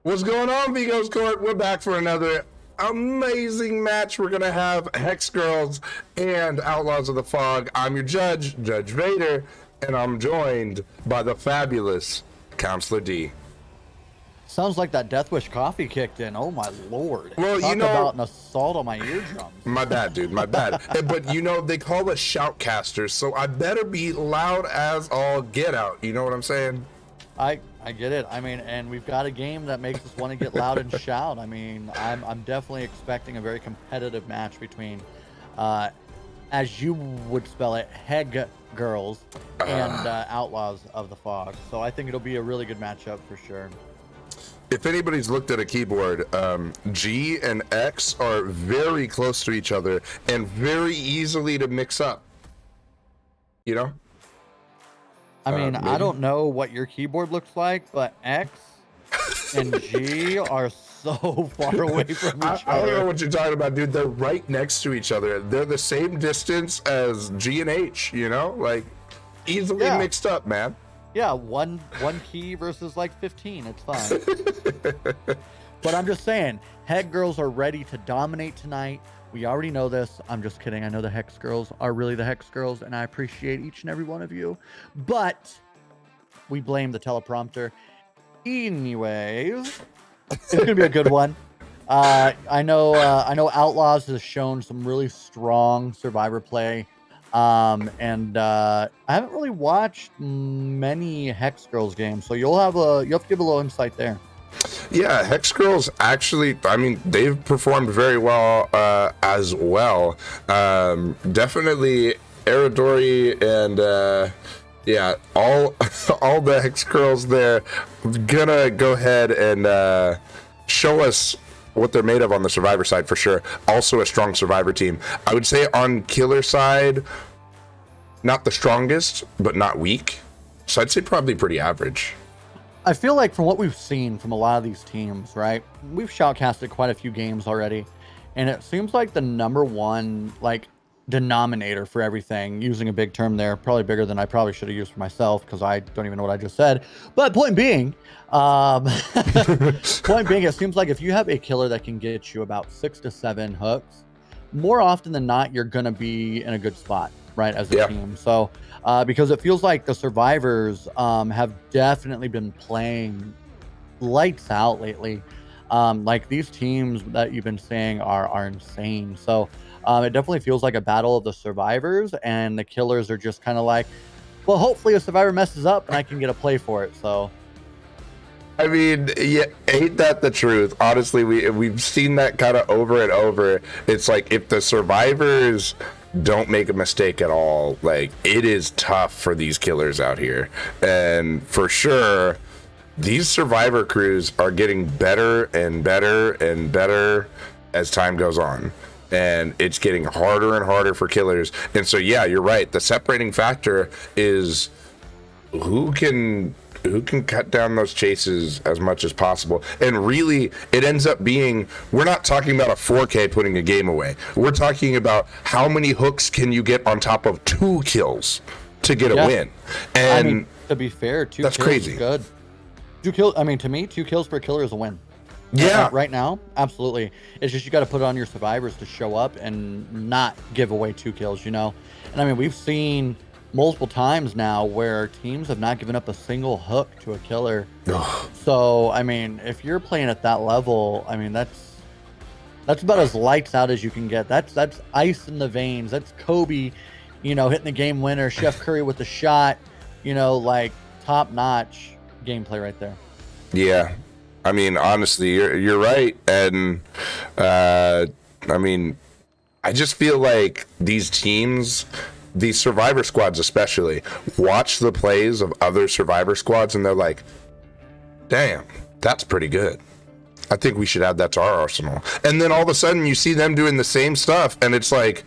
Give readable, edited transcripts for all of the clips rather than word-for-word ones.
What's going on, Vigo's Court? We're back for another amazing match. We're going to have Hex Girls and Outlaws of the Fog. I'm your judge, Judge Vader, and I'm joined by the fabulous Counselor D. Sounds like that Death Wish coffee kicked in. Oh my lord. Well, Talk you know, about an assault on my eardrums. my bad, dude, my bad. But you know, they call us shoutcasters, so I better be loud as all get out. You know what I'm saying? I get it. I mean, and we've got a game that makes us want to get loud and shout. I mean, I'm definitely expecting a very competitive match between, as you would spell it, Heg Girls and Outlaws of the Fog. So I think it'll be a really good matchup for sure. If anybody's looked at a keyboard, G and X are very close to each other and very easily to mix up. You know? I mean, Maybe. I don't know what your keyboard looks like, but X and G are so far away from each I don't know other. what you're talking about, dude. They're right next to each other. They're the same distance as G and H, you know? Like, easily Yeah. mixed up, man. Yeah, one key versus like 15. It's fine. But I'm just saying, Head Girls are ready to dominate tonight. We already know this. I'm just kidding. I know the Hex Girls are really the Hex Girls, and I appreciate each and every one of you. But we blame the teleprompter. Anyways, it's gonna be a good one. I know Outlaws has shown some really strong Survivor play. I haven't really watched many Hex Girls games, so you'll have to give a little insight there. Yeah, Hex Girls actually, I mean, they've performed very well as well. Definitely Eridori and yeah, all all the Hex Girls there gonna go ahead and show us what they're made of on the Survivor side for sure. Also a strong Survivor team. I would say on Killer side, not the strongest, but not weak. So I'd say probably pretty average. I feel like from what we've seen from a lot of these teams, right? We've shoutcasted quite a few games already, and it seems like the number one like denominator for everything, using a big term there, probably bigger than I probably should have used for myself because I don't even know what I just said. But point being, it seems like if you have a killer that can get you about 6 to 7 hooks, more often than not, you're gonna be in a good spot, right, as a team. So because it feels like the Survivors have definitely been playing lights out lately. Like these teams that you've been saying are insane. So it definitely feels like a battle of the Survivors, and the Killers are just kind of like, well, hopefully a Survivor messes up and I can get a play for it. So I mean, yeah, ain't that the truth? Honestly, we've seen that kind of over and over. It's like if the Survivors don't make a mistake at all, like it is tough for these killers out here. And for sure, these Survivor crews are getting better and better and better as time goes on. And it's getting harder and harder for killers. And so, yeah, you're right. The separating factor is who can cut down those chases as much as possible. And really, it ends up being, we're not talking about a 4K putting a game away. We're talking about how many hooks can you get on top of 2 kills to get a win. And I mean, to be fair, 2 that's kills crazy. is good. 2 kills, I mean, to me, 2 kills per killer is a win. Yeah. Right now, absolutely. It's just you got to put it on your Survivors to show up and not give away 2 kills, you know? And I mean, we've seen multiple times now where teams have not given up a single hook to a killer. So, I mean, if you're playing at that level, I mean, that's about as lights out as you can get. That's ice in the veins. That's Kobe, you know, hitting the game winner, Chef Curry with the shot, you know, like top-notch gameplay right there. Yeah. I mean, honestly, you're right. And I mean, I just feel like these teams, these Survivor squads especially, watch the plays of other Survivor squads and they're like, damn, that's pretty good. I think we should add that to our arsenal. And then all of a sudden you see them doing the same stuff and it's like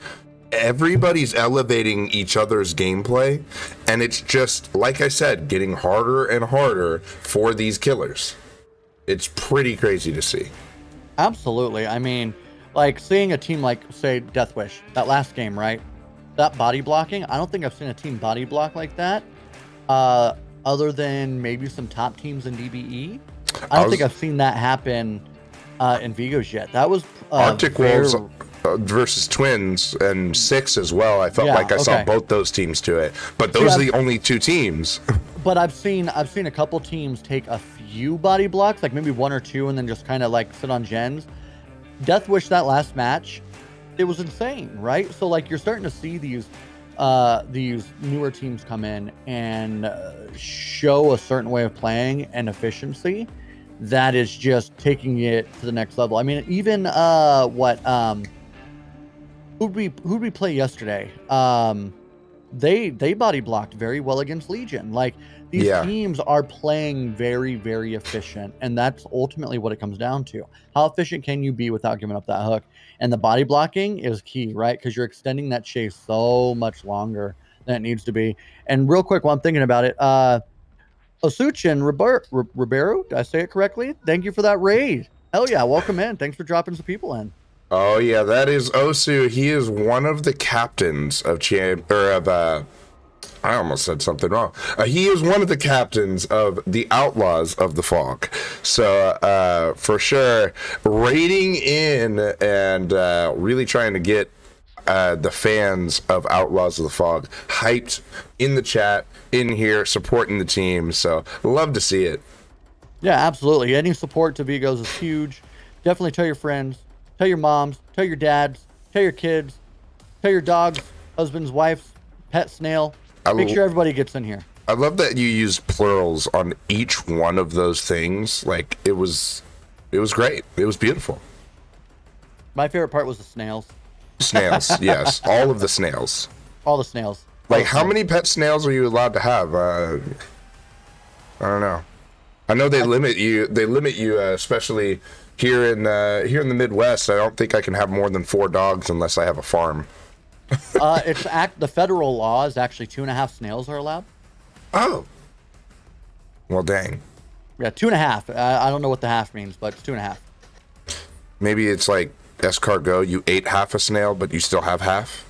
everybody's elevating each other's gameplay, and it's just, like I said, getting harder and harder for these killers. It's pretty crazy to see. Absolutely. I mean, like seeing a team like, say, Death Wish, that last game, right? That body blocking, I don't think I've seen a team body block like that, other than maybe some top teams in DBE. I don't think I've seen that happen in Vigos yet. That was Arctic Wolves versus Twins and 6 as well. I felt like I saw both those teams to it, but those are the only 2 teams. But I've seen a couple teams take a few body blocks, like maybe 1 or 2, and then just kind of like sit on gens. Death Wish that last match, it was insane, right? So like you're starting to see these newer teams come in and show a certain way of playing and efficiency that is just taking it to the next level. I mean, even who'd we play yesterday? They body blocked very well against Legion. Like these teams are playing very, very efficient, and that's ultimately what it comes down to. How efficient can you be without giving up that hook? And the body blocking is key, right? Because you're extending that chase so much longer than it needs to be. And real quick, while I'm thinking about it, Osuchin Ribeiro, did I say it correctly? Thank you for that raid. Hell yeah, welcome in. Thanks for dropping some people in. Oh yeah, that is Osu. He is one of the captains of I almost said something wrong. He is one of the captains of the Outlaws of the Fog. So for sure, raiding in and really trying to get the fans of Outlaws of the Fog hyped in the chat, in here, supporting the team. So love to see it. Yeah, absolutely. Any support to Vigos is huge. Definitely tell your friends, tell your moms, tell your dads, tell your kids, tell your dogs, husbands, wives, pet snail. Make sure everybody gets in here. I love that you use plurals on each one of those things. Like it was great. It was beautiful. My favorite part was the snails. Snails, yes, all of the snails. All the snails. Like, how many pet snails are you allowed to have? I don't know. I know they limit you. They limit you, especially here in the Midwest. I don't think I can have more than 4 dogs unless I have a farm. The federal law is actually 2.5 snails are allowed. Oh. Well, dang. Yeah, 2.5. I don't know what the half means, but it's 2.5. Maybe it's like escargot. You ate half a snail, but you still have half.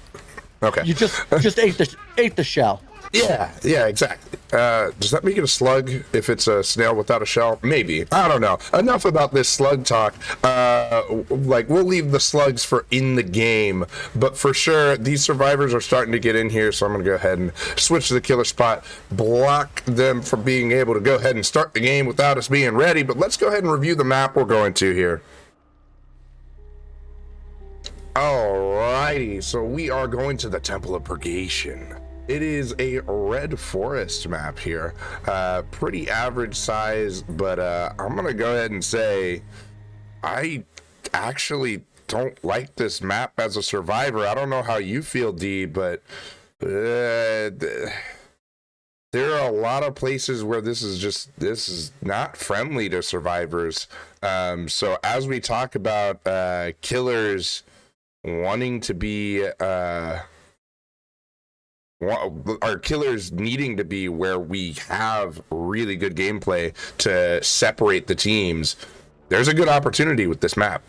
Okay. You just ate the shell. Yeah, exactly. Does that make it a slug if it's a snail without a shell? Maybe. I don't know. Enough about this slug talk. We'll leave the slugs for in the game, but for sure, these survivors are starting to get in here, so I'm going to go ahead and switch to the killer spot, block them from being able to go ahead and start the game without us being ready, but let's go ahead and review the map we're going to here. Alrighty, so we are going to the Temple of Purgation. It is a red forest map here. Pretty average size, but I'm gonna go ahead and say I actually don't like this map as a survivor. I don't know how you feel, D, but there are a lot of places where this is not friendly to survivors. So as we talk about killers wanting to be our killers needing to be where we have really good gameplay to separate the teams, there's a good opportunity with this map.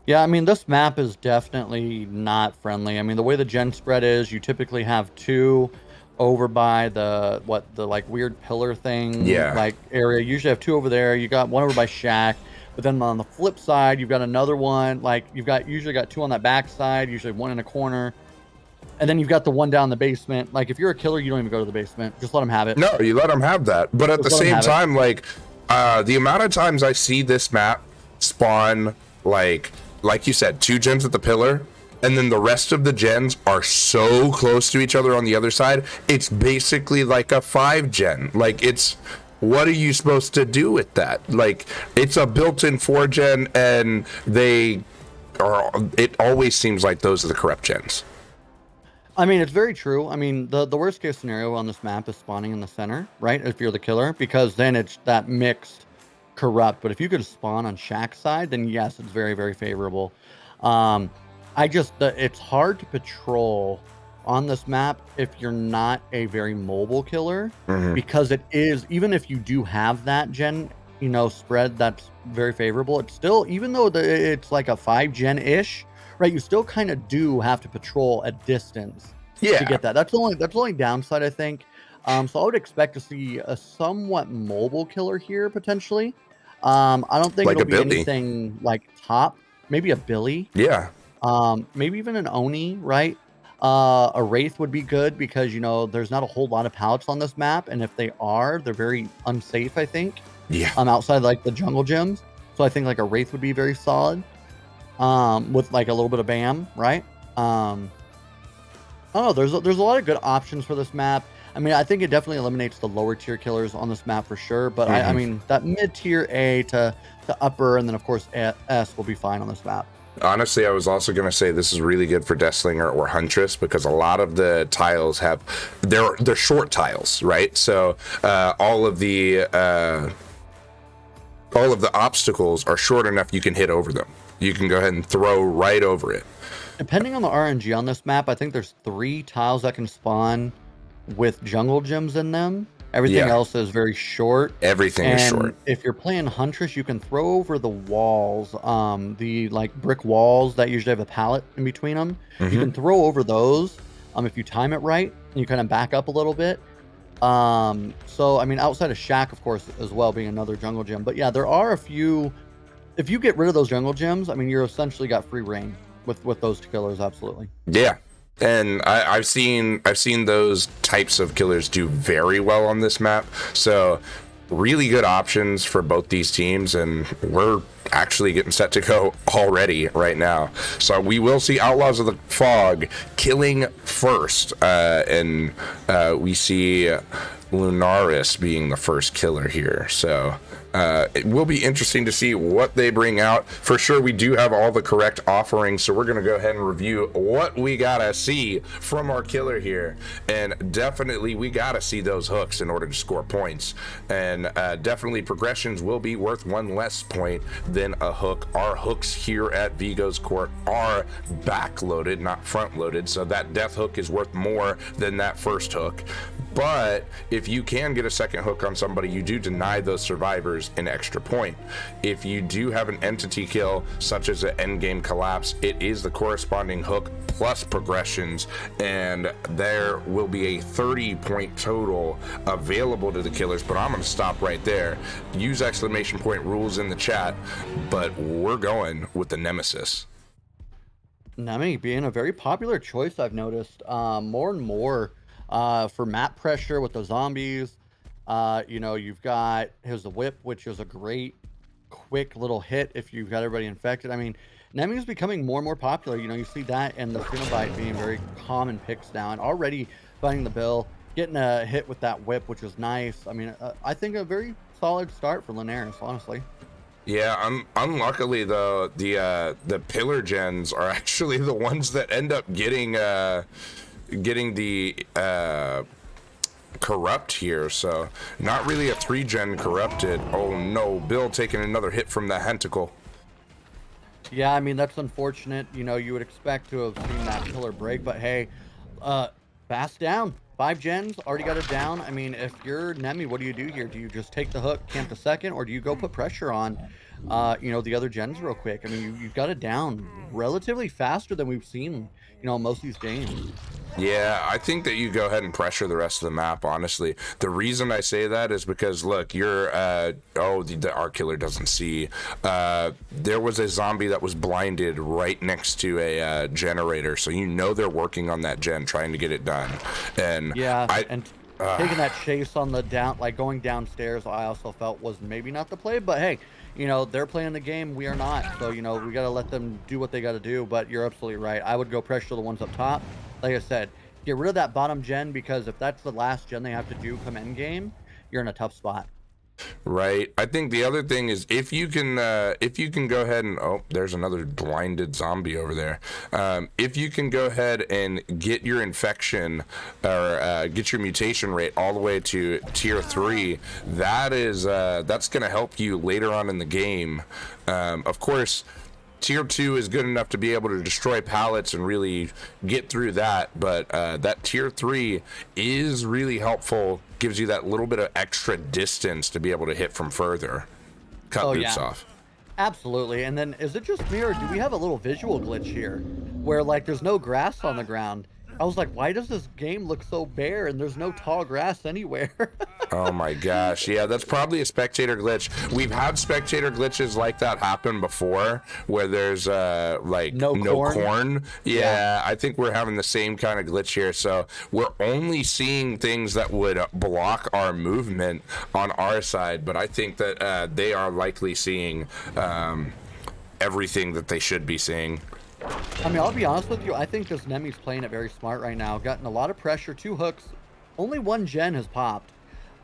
Yeah, I mean, this map is definitely not friendly. I mean, the way the gen spread is, you typically have 2 over by the like weird pillar thing, like area. You usually have 2 over there. You got 1 over by Shack, but then on the flip side, you've got another one. Like usually got 2 on that back side, usually 1 in a corner. And then you've got the 1 down in the basement. Like, if you're a killer, you don't even go to the basement. Just let them have it. No, you let them have that. But at the same time, like, the amount of times I see this map spawn, like you said, 2 gens at the pillar, and then the rest of the gens are so close to each other on the other side, it's basically like a 5 gen. Like, what are you supposed to do with that? Like, it's a built-in 4 gen, and it always seems like those are the corrupt gens. I mean, it's very true. I mean, the worst case scenario on this map is spawning in the center, right? If you're the killer, because then it's that mixed corrupt. But if you could spawn on Shack's side, then yes, it's very, very favorable. It's hard to patrol on this map if you're not a very mobile killer, because it is, even if you do have that gen, spread that's very favorable, it's still, even though it's like a 5 gen-ish, right, you still kind of do have to patrol a distance to get that. That's the only downside, I think. So I would expect to see a somewhat mobile killer here, potentially. I don't think Like it'll a be Billy. anything like top. Maybe a Billy. Yeah. Maybe even an Oni, right? A Wraith would be good because, you know, there's not a whole lot of pallets on this map, and if they are, they're very unsafe, I think. Yeah. Outside like the jungle gyms. So I think like a Wraith would be very solid. With like a little bit of BAM, right? Oh, there's a lot of good options for this map. I mean, I think it definitely eliminates the lower tier killers on this map for sure. But I Hmm. mean, that mid tier A to upper, and then of course S will be fine on this map. Honestly, I was also going to say this is really good for Deathslinger or Huntress because a lot of the tiles have they're short tiles, right? So all of the obstacles are short enough you can hit over them. You can go ahead and throw right over it. Depending on the RNG on this map, I think there's 3 tiles that can spawn with jungle gyms in them. Everything Yeah, else is very short. everything is And short. if you're playing Huntress, you can throw over the walls, the like brick walls that usually have a pallet in between them. You Hmm. can throw over those if you time it right and you kind of back up a little bit. So I mean, outside of Shack, of course, as well being another jungle gym. But yeah, there are a few. If you get rid of those jungle gyms, I mean, you're essentially got free reign with those killers. Absolutely. Yeah, and I've seen those types of killers do very well on this map. So really good options for both these teams, and we're actually getting set to go already right now. So we will see Outlaws of the Fog killing first, and we see Lunaris being the first killer here. So it will be interesting to see what they bring out. For sure, we do have all the correct offerings, so we're going to go ahead and review what we gotta see from our killer here. And definitely, we gotta see those hooks in order to score points. And definitely, progressions will be worth 1 less point than a hook. Our hooks here at Vigo's Court are back-loaded, not front-loaded, so that death hook is worth more than that first hook. But if you can get a second hook on somebody, you do deny those survivors an extra point. If you do have an entity kill, such as an endgame collapse, it is the corresponding hook plus progressions, and there will be a 30-point total available to the killers. But I'm going to stop right there. Use exclamation point rules in the chat, but we're going with the Nemesis. Nemi being a very popular choice, I've noticed more and more for map pressure with the zombies. You know, you've got his whip, which is a great quick little hit if you've got everybody infected. I mean, Nemi is becoming more and more popular. You know, you see that and the Phenobite being very common picks now, and already fighting the bill, getting a hit with that whip, which was nice. I mean, I think a very solid start for Linares, honestly. Yeah, unluckily though, the pillar gens are actually the ones that end up getting the corrupt here. So not really a 3-gen corrupted. Oh no, Bill taking another hit from the hentacle. Yeah, I mean, that's unfortunate. You know, you would expect to have seen that pillar break, but hey, fast down. 5 gens, already got it down. I mean, if you're Nemi, what do you do here? Do you just take the hook, camp the second, or do you go put pressure on, you know, the other gens real quick? I mean, you've got it down relatively faster than we've seen, you know, most of these games. Yeah, I think that you go ahead and pressure the rest of the map, honestly. The reason I say that is because, look, you're, the Arc Killer doesn't see. There was a zombie that was blinded right next to a generator, so you know they're working on that gen, trying to get it done. And yeah, taking that chase on the down, like going downstairs, I also felt was maybe not the play, but hey, you know, they're playing the game, we are not. So, you know, we got to let them do what they got to do, but you're absolutely right. I would go pressure the ones up top. Like I said, get rid of that bottom gen, because if that's the last gen they have to do come end game, you're in a tough spot. Right. I think the other thing is if you can go ahead and there's another blinded zombie over there. If you can go ahead and get your infection or get your mutation rate all the way to tier 3, that's going to help you later on in the game. Of course, tier 2 is good enough to be able to destroy pallets and really get through that, but that tier 3 is really helpful, gives you that little bit of extra distance to be able to hit from further, cut loops off. Absolutely. And then is it just me, or do we have a little visual glitch here where like there's no grass on the ground I was like, why does this game look so bare and there's no tall grass anywhere? Oh my gosh. Yeah, that's probably a spectator glitch. We've had spectator glitches like that happen before where there's like No corn. Yeah, Yeah. I think we're having the same kind of glitch here. So we're only seeing things that would block our movement on our side, but I think that they are likely seeing everything that they should be seeing. I mean, I'll be honest with you. I think this Nemi's playing it very smart right now. Gotten a lot of pressure, 2 hooks. Only 1 gen has popped.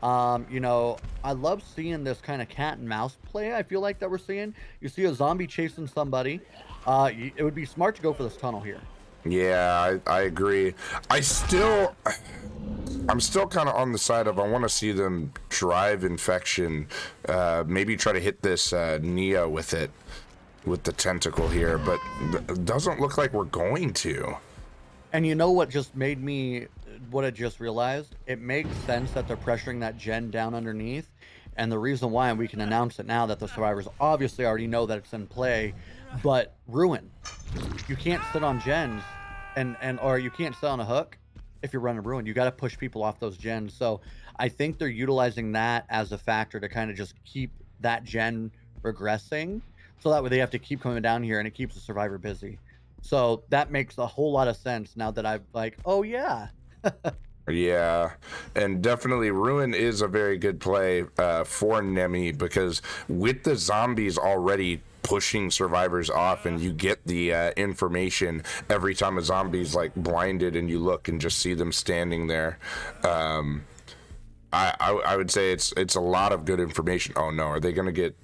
You know, I love seeing this kind of cat and mouse play. I feel like that we're seeing. You see a zombie chasing somebody. It would be smart to go for this tunnel here. Yeah, I agree. I'm still kind of on the side of I want to see them drive infection. Maybe try to hit this Nia with it, with the tentacle here, but it doesn't look like we're going to. And you know what just made me, what I just realized? It makes sense that they're pressuring that gen down underneath. And the reason why, and we can announce it now, that the survivors obviously already know that it's in play, but Ruin. You can't sit on gens or you can't sit on a hook if you're running Ruin. You got to push people off those gens. So I think they're utilizing that as a factor to kind of just keep that gen regressing. So that way they have to keep coming down here and it keeps the survivor busy. So that makes a whole lot of sense now that I've like, oh yeah. Yeah, and definitely Ruin is a very good play for Nemi because with the zombies already pushing survivors off and you get the information every time a zombie's like blinded and you look and just see them standing there. I would say it's a lot of good information. Oh no, are they going to get...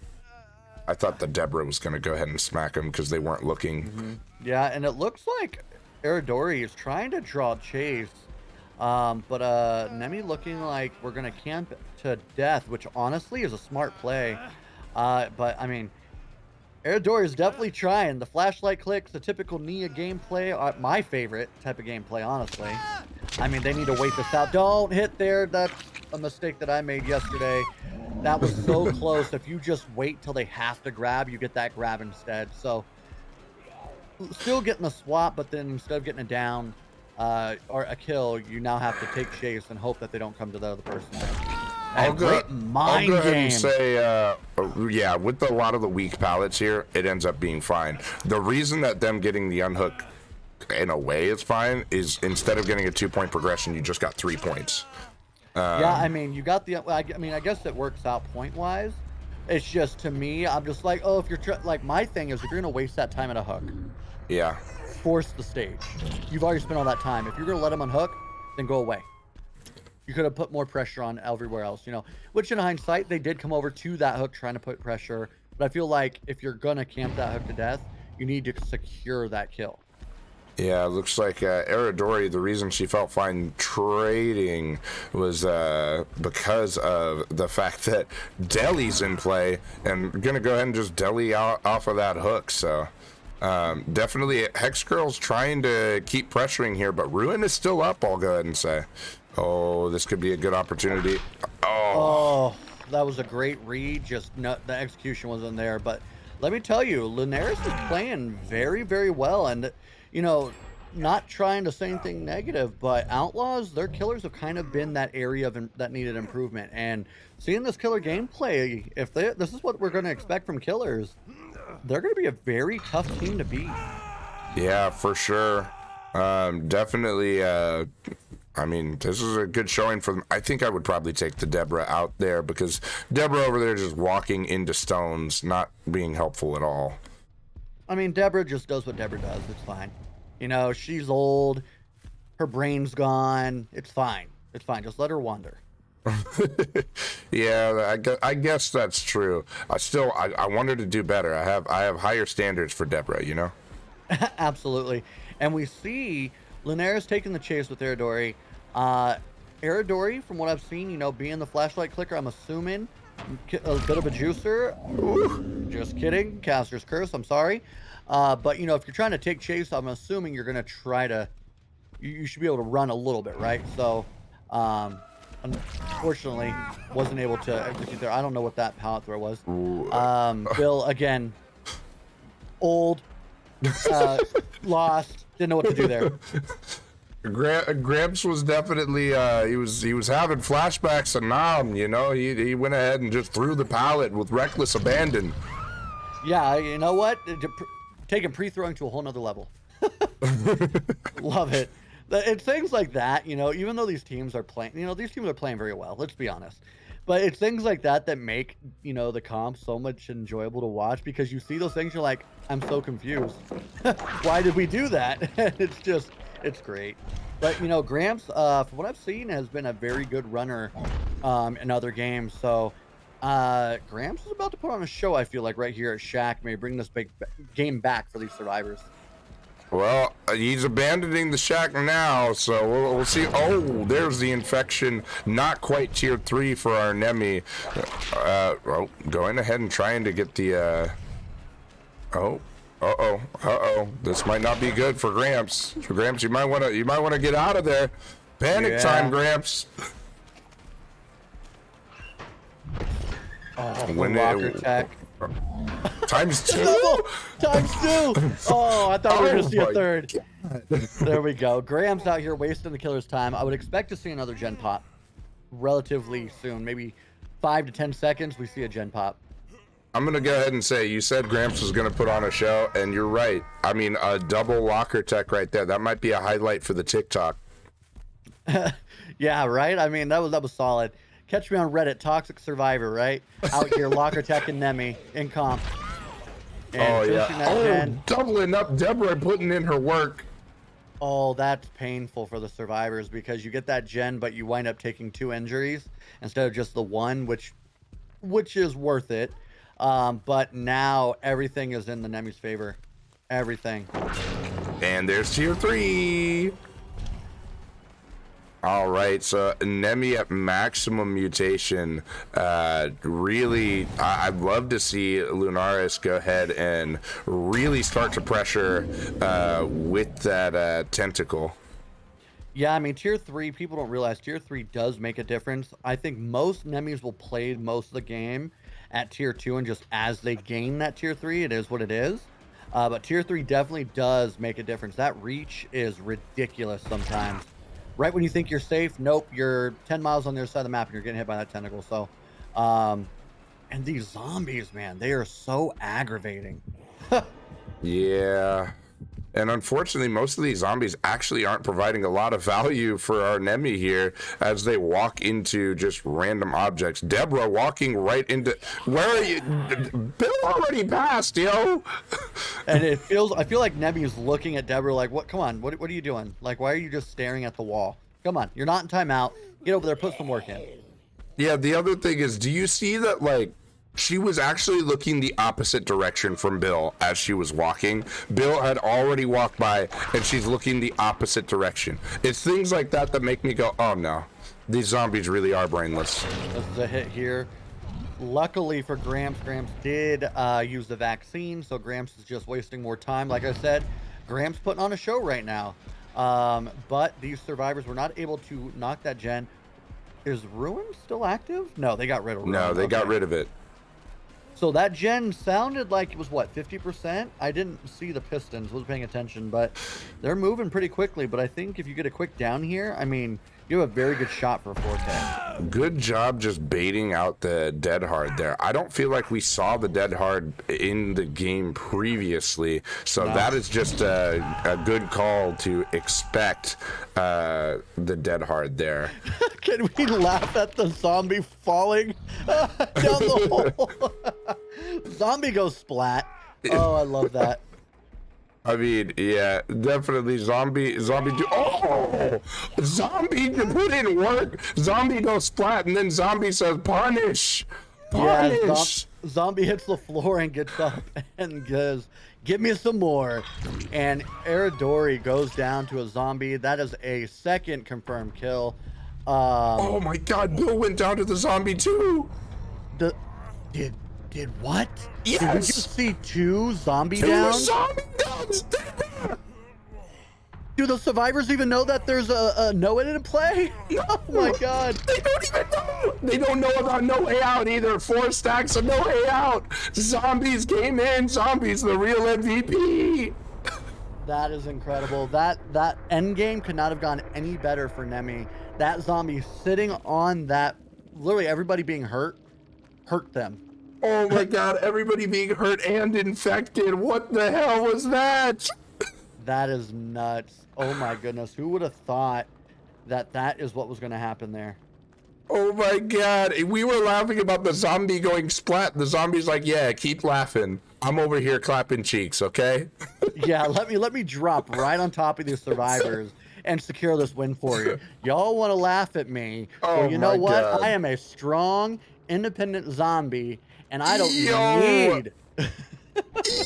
I thought the Deborah was going to go ahead and smack them because they weren't looking. Mm-hmm. Yeah, and it looks like Eridori is trying to draw chase. But Nemi looking like we're going to camp to death, which honestly is a smart play. But I mean, Eridori is definitely trying. The flashlight clicks, the typical Nia gameplay, my favorite type of gameplay, honestly. I mean, they need to wait this out. Don't hit there. That's a mistake that I made yesterday. That was so close. If you just wait till they have to grab, you get that grab instead. So still getting a swap, but then instead of getting it down or a kill, you now have to take chase and hope that they don't come to the other person. I'll go ahead and say, yeah, with a lot of the weak pallets here, it ends up being fine. The reason that them getting the unhook in a way is fine is instead of getting a 2-point progression, you just got 3 points. Yeah, I mean, you got the. I mean, I guess it works out point wise. It's just to me, I'm just like, oh, if you're like, my thing is, if you're gonna waste that time at a hook, yeah, force the stage. You've already spent all that time. If you're gonna let them unhook, then go away. You could have put more pressure on everywhere else, you know. Which in hindsight, they did come over to that hook trying to put pressure. But I feel like if you're gonna camp that hook to death, you need to secure that kill. Yeah, it looks like Eridori, the reason she felt fine trading was because of the fact that Deli's in play and going to go ahead and just Deli out off of that hook. So definitely Hex Girl's trying to keep pressuring here, but Ruin is still up, I'll go ahead and say. Oh, this could be a good opportunity. Oh, that was a great read. Just the execution wasn't there. But let me tell you, Linares is playing very, very well. And you know, not trying to say anything negative, but Outlaws, their killers have kind of been that area that needed improvement. And seeing this killer gameplay, if this is what we're going to expect from killers, they're going to be a very tough team to beat. Yeah, for sure. Definitely. I mean, this is a good showing for them. I think I would probably take the Deborah out there because Deborah over there just walking into stones, not being helpful at all. I mean, Deborah just does what Deborah does. It's fine. You know, she's old. Her brain's gone. It's fine. It's fine. Just let her wander. Yeah, I guess that's true. I want her to do better. I have higher standards for Deborah, you know? Absolutely. And we see Linares taking the chase with Eridori. Eridori, from what I've seen, you know, being the flashlight clicker, I'm assuming a bit of a juicer. Ooh, just kidding. Caster's curse. I'm sorry. But, you know, if you're trying to take chase, I'm assuming you're going to try to... You should be able to run a little bit, right? So, unfortunately, wasn't able to execute there. I don't know what that pallet throw was. Bill, again, old, lost, didn't know what to do there. Gramps was definitely he was having flashbacks to Nam. You know, he went ahead and just threw the pallet with reckless abandon. Yeah, you know what? Taking pre-throwing to a whole nother level. Love it. It's things like that, you know, even though these teams are playing, you know, these teams are playing very well, let's be honest. But it's things like that that make, you know, the comp so much enjoyable to watch, because you see those things, you're like, I'm so confused. Why did we do that? It's great. But, you know, Gramps, from what I've seen, has been a very good runner in other games. So Gramps is about to put on a show, I feel like, right here at Shack. May bring this big game back for these survivors. Well, he's abandoning the shack now, so we'll see. Oh, there's the infection. Not quite tier 3 for our Nemi. Oh, going ahead and trying to get the. Uh-oh. This might not be good for Gramps. Gramps, you might want to get out of there. Panic time, Gramps. Oh, when locker tech. Times 2? Times 2! Oh, I thought we were going to see a third. There we go. Graham's out here wasting the killer's time. I would expect to see another gen pop relatively soon. Maybe 5 to 10 seconds, we see a gen pop. I'm going to go ahead and say, you said Gramps was going to put on a show, and you're right. I mean, a double locker tech right there. That might be a highlight for the TikTok. Yeah, right? I mean, that was solid. Catch me on Reddit, Toxic Survivor, right? Out here, Locker Tech and Nemi in comp. And doubling up Deborah, putting in her work. Oh, that's painful for the survivors, because you get that gen, but you wind up taking 2 injuries instead of just the 1, which is worth it. But now everything is in the Nemi's favor. Everything. And there's tier 3. All right, so Nemi at maximum mutation. Really, I'd love to see Lunaris go ahead and really start to pressure with that tentacle. Yeah, I mean, tier 3, people don't realize tier 3 does make a difference. I think most Nemis will play most of the game at tier 2, and just as they gain that tier 3, it is what it is. But tier 3 definitely does make a difference. That reach is ridiculous sometimes. Right when you think you're safe, nope, you're 10 miles on the other side of the map and you're getting hit by that tentacle. So, and these zombies, man, they are so aggravating. Yeah. And unfortunately, most of these zombies actually aren't providing a lot of value for our Nemi here as they walk into just random objects. Deborah walking right into... Where are you? Bill already passed, yo! And I feel like Nemi is looking at Deborah like, "What? Come on, what are you doing? Like, why are you just staring at the wall? Come on, you're not in timeout. Get over there, put some work in." Yeah, the other thing is, do you see that, like, she was actually looking the opposite direction from Bill as she was walking? Bill had already walked by, and she's looking the opposite direction. It's things like that that make me go, oh no, these zombies really are brainless. This is a hit here. Luckily for Gramps, Gramps did use the vaccine, so Gramps is just wasting more time. Like I said, Gramps putting on a show right now. But these survivors were not able to knock that gen. Is Ruin still active? No, they got rid of Ruin. No, they got rid of it. So that gen sounded like it was, what, 50%? I didn't see the pistons, wasn't paying attention, but they're moving pretty quickly. But I think if you get a quick down here, I mean, you have a very good shot for a 4K. Good job just baiting out the Dead Hard there. I don't feel like we saw the Dead Hard in the game previously, so no. That is just a good call to expect the Dead Hard there. Can we laugh at the zombie falling down the hole? Zombie goes splat. Oh, I love that. I mean, yeah, definitely zombie oh, zombie to put in work. Zombie goes splat, and then zombie says punish. Yeah, zombie hits the floor and gets up and goes, "Give me some more." And Aradori goes down to a zombie. That is a second confirmed kill. Oh my God, Bill went down to the zombie too. Did what? Yes. Did we just see 2 zombie downs? 2 zombie downs. Do the survivors even know that there's a no way to play? Oh my God. They don't even know. They don't know about no way out either. 4 stacks of no way out. Zombies game in. Zombies the real MVP. That is incredible. That end game could not have gone any better for Nemi. That zombie sitting on that, literally everybody being hurt them. Oh my god, everybody being hurt and infected. What the hell was that? That is nuts. Oh my goodness. Who would have thought that that is what was going to happen there? Oh my god. We were laughing about the zombie going splat. The zombie's like, yeah, keep laughing. I'm over here clapping cheeks, okay? Yeah, let me drop right on top of these survivors and secure this win for you. Y'all want to laugh at me? Oh Well, you know my what? God. I am a strong, independent zombie, and I don't Yo! need.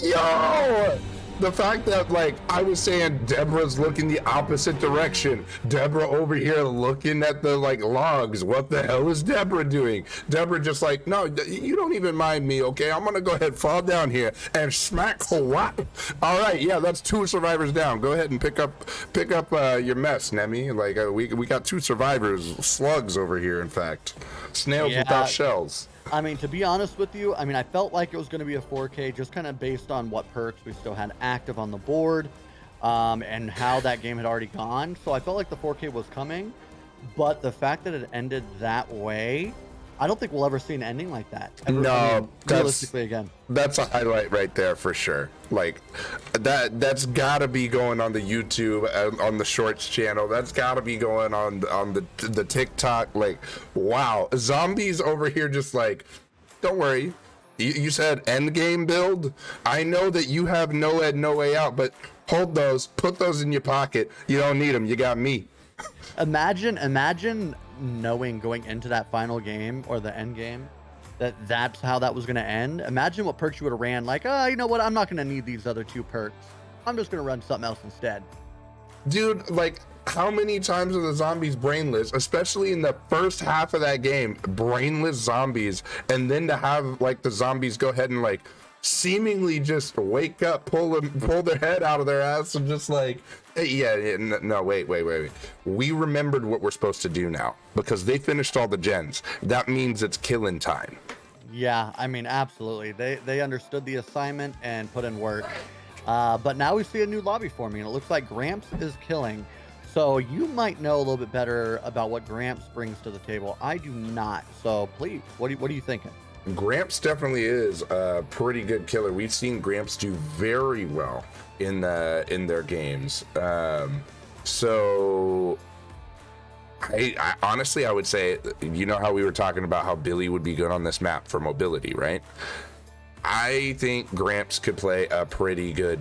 Yo! The fact that, like, I was saying Deborah's looking the opposite direction. Deborah over here looking at the, like, logs. What the hell is Deborah doing? Deborah just like, no, you don't even mind me, okay? I'm gonna go ahead, fall down here, and smack what? All right, yeah, that's 2 survivors down. Go ahead and pick up your mess, Nemi. Like, we got 2 survivors, slugs over here, in fact. Snails without shells. I mean, to be honest with you, I mean, I felt like it was going to be a 4K just kind of based on what perks we still had active on the board, and how that game had already gone. So I felt like the 4K was coming, but the fact that it ended that way, I don't think we'll ever see an ending like that. Ever, No, realistically again. That's a highlight right there for sure. Like that's gotta be going on the YouTube, on the Shorts channel. That's gotta be going on the TikTok. Like, wow, zombies over here just like, don't worry. You said end game build. I know that you have no ed, no way out, but hold those, put those in your pocket. You don't need them. You got me. Imagine knowing going into that final game or the end game that's how that was going to end. Imagine what perks you would have ran, like, oh, you know what, I'm not going to need these other 2 perks, I'm just going to run something else instead. Dude, like, how many times are the zombies brainless, especially in the first half of that game, brainless zombies, and then to have like the zombies go ahead and like seemingly just wake up, pull their head out of their ass, and just like, hey, no, wait. We remembered what we're supposed to do now because they finished all the gens. That means it's killing time. Yeah, I mean, absolutely. They understood the assignment and put in work. But now we see a new lobby forming, and it looks like Gramps is killing. So you might know a little bit better about what Gramps brings to the table. I do not. So please, what are you thinking? Gramps definitely is a pretty good killer. We've seen Gramps do very well in their games. So I honestly, I would say, you know how we were talking about how Billy would be good on this map for mobility, right? I think Gramps could play a pretty good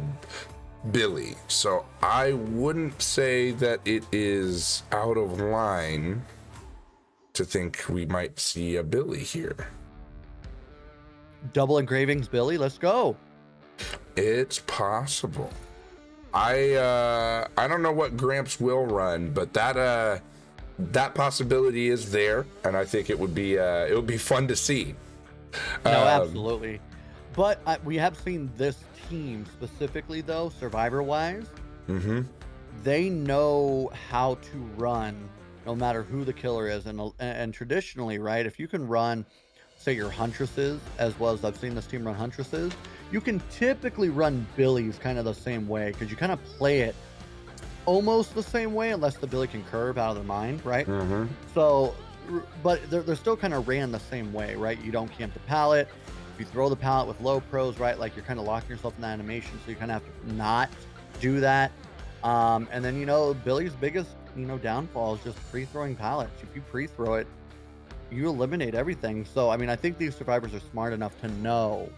Billy. So I wouldn't say that it is out of line to think we might see a Billy here. Double engravings, Billy. Let's go. It's possible. I don't know what Gramps will run, but that possibility is there, and I think it would be fun to see. No, absolutely. But we have seen this team specifically, though, survivor-wise. Mm-hmm. They know how to run, no matter who the killer is, and traditionally, right? If you can run, say, your huntresses, as well as I've seen this team run huntresses, you can typically run Billies kind of the same way, because you kind of play it almost the same way, unless the Billy can curve out of their mind, right? Mm-hmm. So, but they're still kind of ran the same way, right? You don't camp the pallet. If you throw the pallet with low pros, right, like you're kind of locking yourself in that animation, so you kind of have to not do that. And then, Billy's biggest, downfall is just pre-throwing pallets. If you pre-throw it, you eliminate everything. So, I mean, I think these survivors are smart enough to know,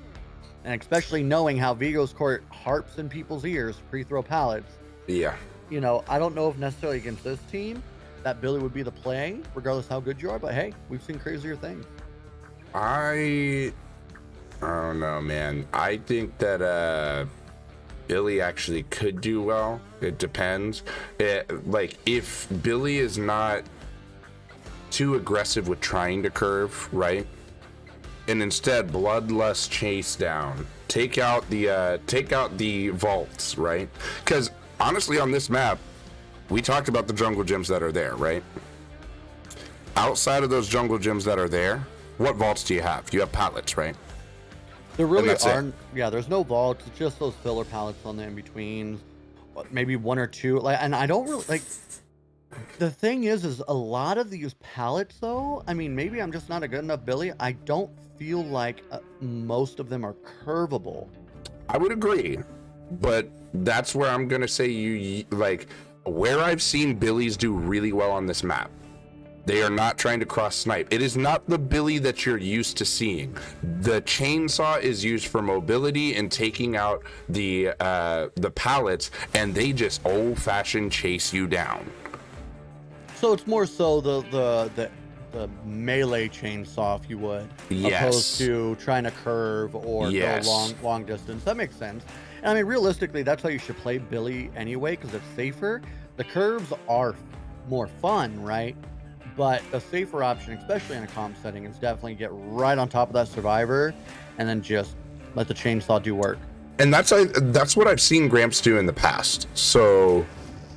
and especially knowing how Vigo's Court harps in people's ears, pre-throw pallets. Yeah. I don't know if necessarily against this team that Billy would be the play, regardless how good you are, but hey, we've seen crazier things. I don't know, man. I think that Billy actually could do well. It depends. If Billy is not too aggressive with trying to curve, right? And instead bloodlust chase down. Take out the vaults, right? Because honestly, on this map, we talked about the jungle gyms that are there, right? Outside of those jungle gyms that are there, what vaults do you have? You have pallets, right? There really aren't. Yeah, there's no vaults. It's just those filler pallets on the in-betweens. maybe one or two. Like, and I don't really like. The thing is a lot of these pallets, though. I mean, maybe I'm just not a good enough Billy. I don't feel like most of them are curvable. I would agree, but that's where I'm gonna say you like where I've seen Billies do really well on this map. They are not trying to cross snipe. It is not the Billy that you're used to seeing. The chainsaw is used for mobility and taking out the pallets, and they just old-fashioned chase you down. So it's more so the melee chainsaw, if you would, Yes. opposed to trying to curve or Yes. go long distance. That makes sense. And I mean, realistically, that's how you should play Billy anyway, because it's safer. The curves are more fun, right? But the safer option, especially in a comp setting, is definitely get right on top of that survivor and then just let the chainsaw do work. And that's what I've seen Gramps do in the past. So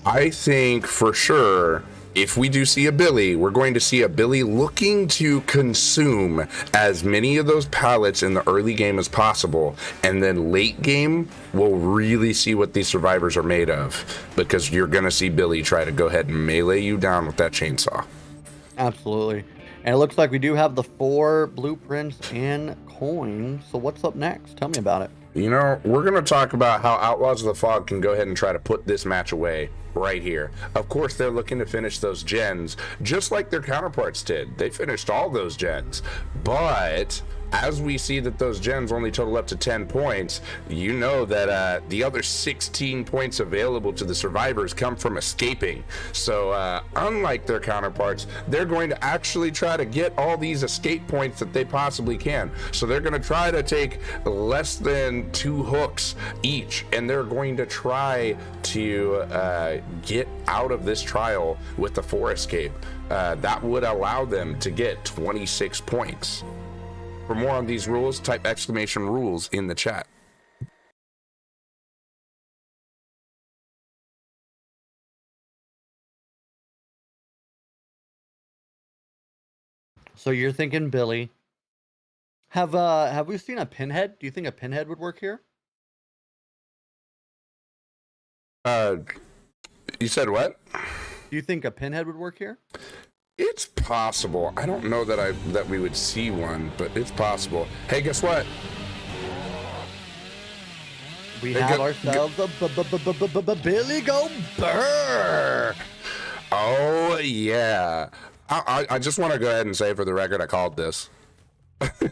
I think for sure, if we do see a Billy, we're going to see a Billy looking to consume as many of those pallets in the early game as possible. And then late game, we'll really see what these survivors are made of, because you're going to see Billy try to go ahead and melee you down with that chainsaw. Absolutely. And it looks like we do have the 4 blueprints and coins. So what's up next? Tell me about it. You know, we're going to talk about how Outlaws of the Fog can go ahead and try to put this match away right here. Of course, they're looking to finish those gens just like their counterparts did. They finished all those gens. But as we see that those gens only total up to 10 points, you know that the other 16 points available to the survivors come from escaping. So unlike their counterparts, they're going to actually try to get all these escape points that they possibly can. So they're going to try to take less than 2 hooks each, and they're going to try to get out of this trial with the 4 escape. That would allow them to get 26 points. For more on these rules, type !rules in the chat. So you're thinking Billy. Have we seen a pinhead? Do you think a pinhead would work here? You said what? Do you think a pinhead would work here? It's possible. I don't know that we would see one, but it's possible. Hey, guess what? We have ourselves a Billy Go Burr. Oh yeah. I just want to go ahead and say for the record, I called this.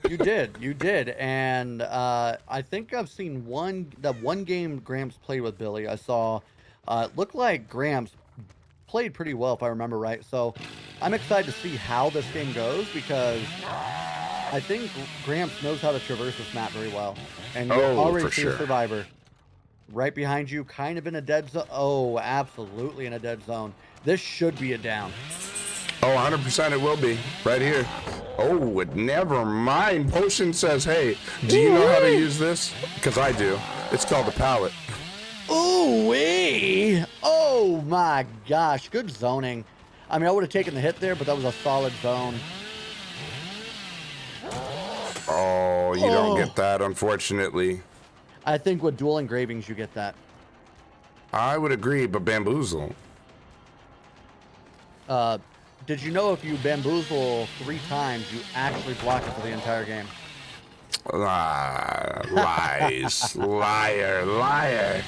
You did, and I think I've seen one game Gramps played with Billy. I saw it looked like Gramps played pretty well, if I remember right. So I'm excited to see how this game goes, because I think Gramps knows how to traverse this map very well. And you already see a survivor right behind you, kind of in a dead zone. Oh, absolutely in a dead zone. This should be a down. Oh, 100% it will be right here. Oh, never mind. Potion says, hey, do you know how to use this? Because I do. It's called a pallet. Ooh-wee! Oh my gosh, good zoning. I mean, I would have taken the hit there, but that was a solid zone. Oh, you don't get that, unfortunately. I think with dual engravings, you get that. I would agree, but bamboozle. Did you know if you bamboozle 3 times, you actually block it for the entire game? Lies. Liar.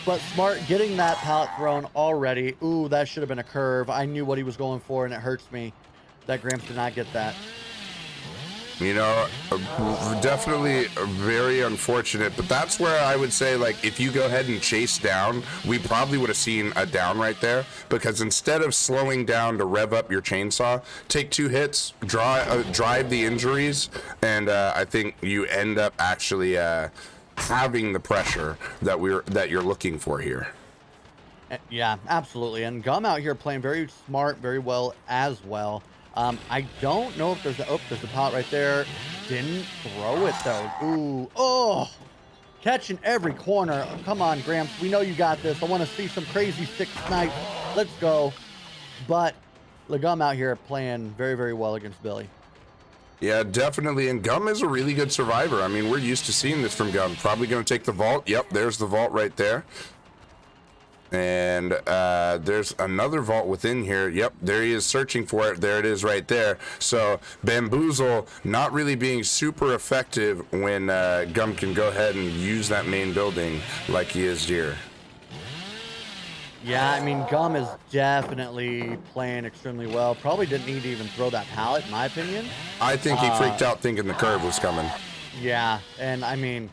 But smart, getting that pallet thrown already. Ooh, that should have been a curve. I knew what he was going for, and it hurts me that Gramps did not get that. You know, definitely very unfortunate, but that's where I would say, like, if you go ahead and chase down, we probably would have seen a down right there, because instead of slowing down to rev up your chainsaw, take 2 hits, drive the injuries, and I think you end up actually having the pressure that you're looking for here. Yeah, absolutely. And Gum out here playing very smart, very well as well. I don't know if there's there's the pallet right there. Didn't throw it though. Ooh, oh, catching every corner. Come on, Gramps. We know you got this. I want to see some crazy 6 snipe. Let's go. But Legum out here playing very, very well against Billy. Yeah, definitely. And Gum is a really good survivor. I mean, we're used to seeing this from Gum. Probably going to take the vault. Yep, there's the vault right there. And there's another vault within here. Yep, there he is searching for it. There it is right there. So Bamboozle not really being super effective when Gum can go ahead and use that main building like he is here. Yeah, I mean, Gum is definitely playing extremely well. Probably didn't need to even throw that pallet, in my opinion. I think he freaked out thinking the curve was coming. Yeah, and I mean,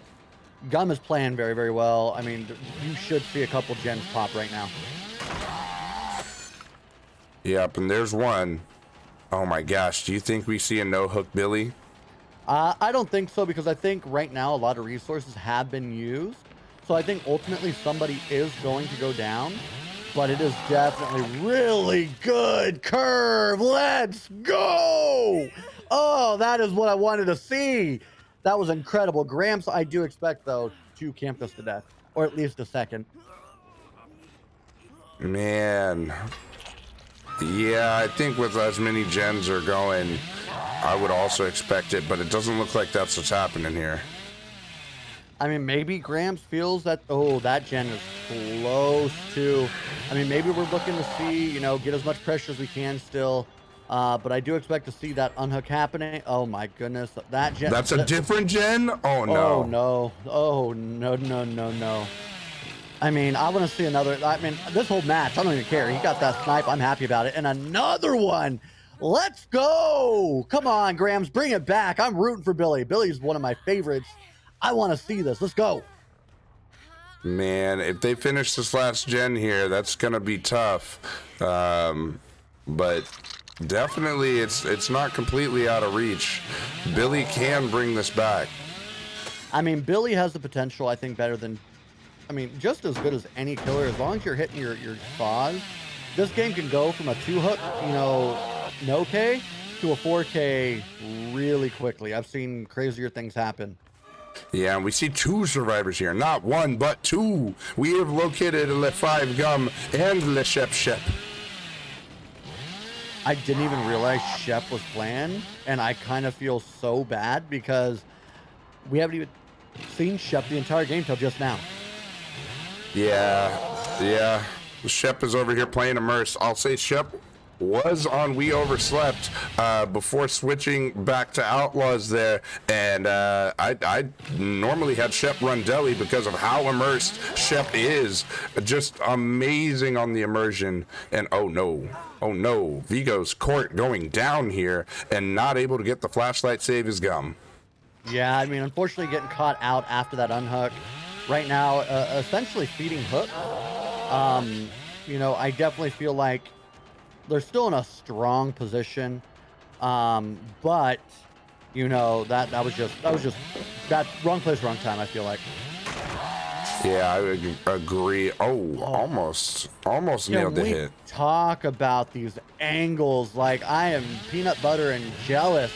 Gum is playing very, very well. I mean, you should see a couple gens pop right now. Yep, and there's one. Oh my gosh, do you think we see a no-hook Billy? I don't think so, because I think right now a lot of resources have been used. So I think ultimately somebody is going to go down, but it is definitely really good curve. Let's go. Oh, that is what I wanted to see. That was incredible. Gramps, I do expect, though, to camp this to death, or at least a second. Man. Yeah, I think with as many gens are going, I would also expect it, but it doesn't look like that's what's happening here. I mean, maybe Gramps feels that, oh, that gen is close to, I mean, maybe we're looking to see, you know, get as much pressure as we can still. But I do expect to see that unhook happening. Oh my goodness, that gen. That's a different gen? Oh no. Oh no. Oh no, no, no, no. I mean, I want to see another. I mean, this whole match, I don't even care. He got that snipe. I'm happy about it. And another one. Let's go. Come on, Grams, bring it back. I'm rooting for Billy. Billy's one of my favorites. I want to see this. Let's go. Man, if they finish this last gen here, that's gonna be tough. But definitely, it's not completely out of reach. Billy can bring this back. I mean, Billy has the potential, I think, better than, I mean, just as good as any killer. As long as you're hitting your saws, this game can go from a 2-hook, you know, no K to a 4K really quickly. I've seen crazier things happen. Yeah, and we see 2 survivors here. Not 1, but 2. We have located Le 5 Gum and Le Shep Shep. I didn't even realize Shep was playing, and I kind of feel so bad because we haven't even seen Shep the entire game till just now. Yeah. Shep is over here playing Immerse. I'll say Shep was on We Overslept before switching back to Outlaws there, and I normally had Shep run Deli because of how immersed Shep is. Just amazing on the immersion. And oh no, Vigo's court going down here and not able to get the flashlight save his Gum. Yeah, I mean, unfortunately getting caught out after that unhook. Right now, essentially feeding hook. You know, I definitely feel like they're still in a strong position, but you know that was just that wrong place, wrong time. I feel like. Yeah, I would agree. Oh, almost nailed the hit. Talk about these angles. Like, I am peanut butter and jealous.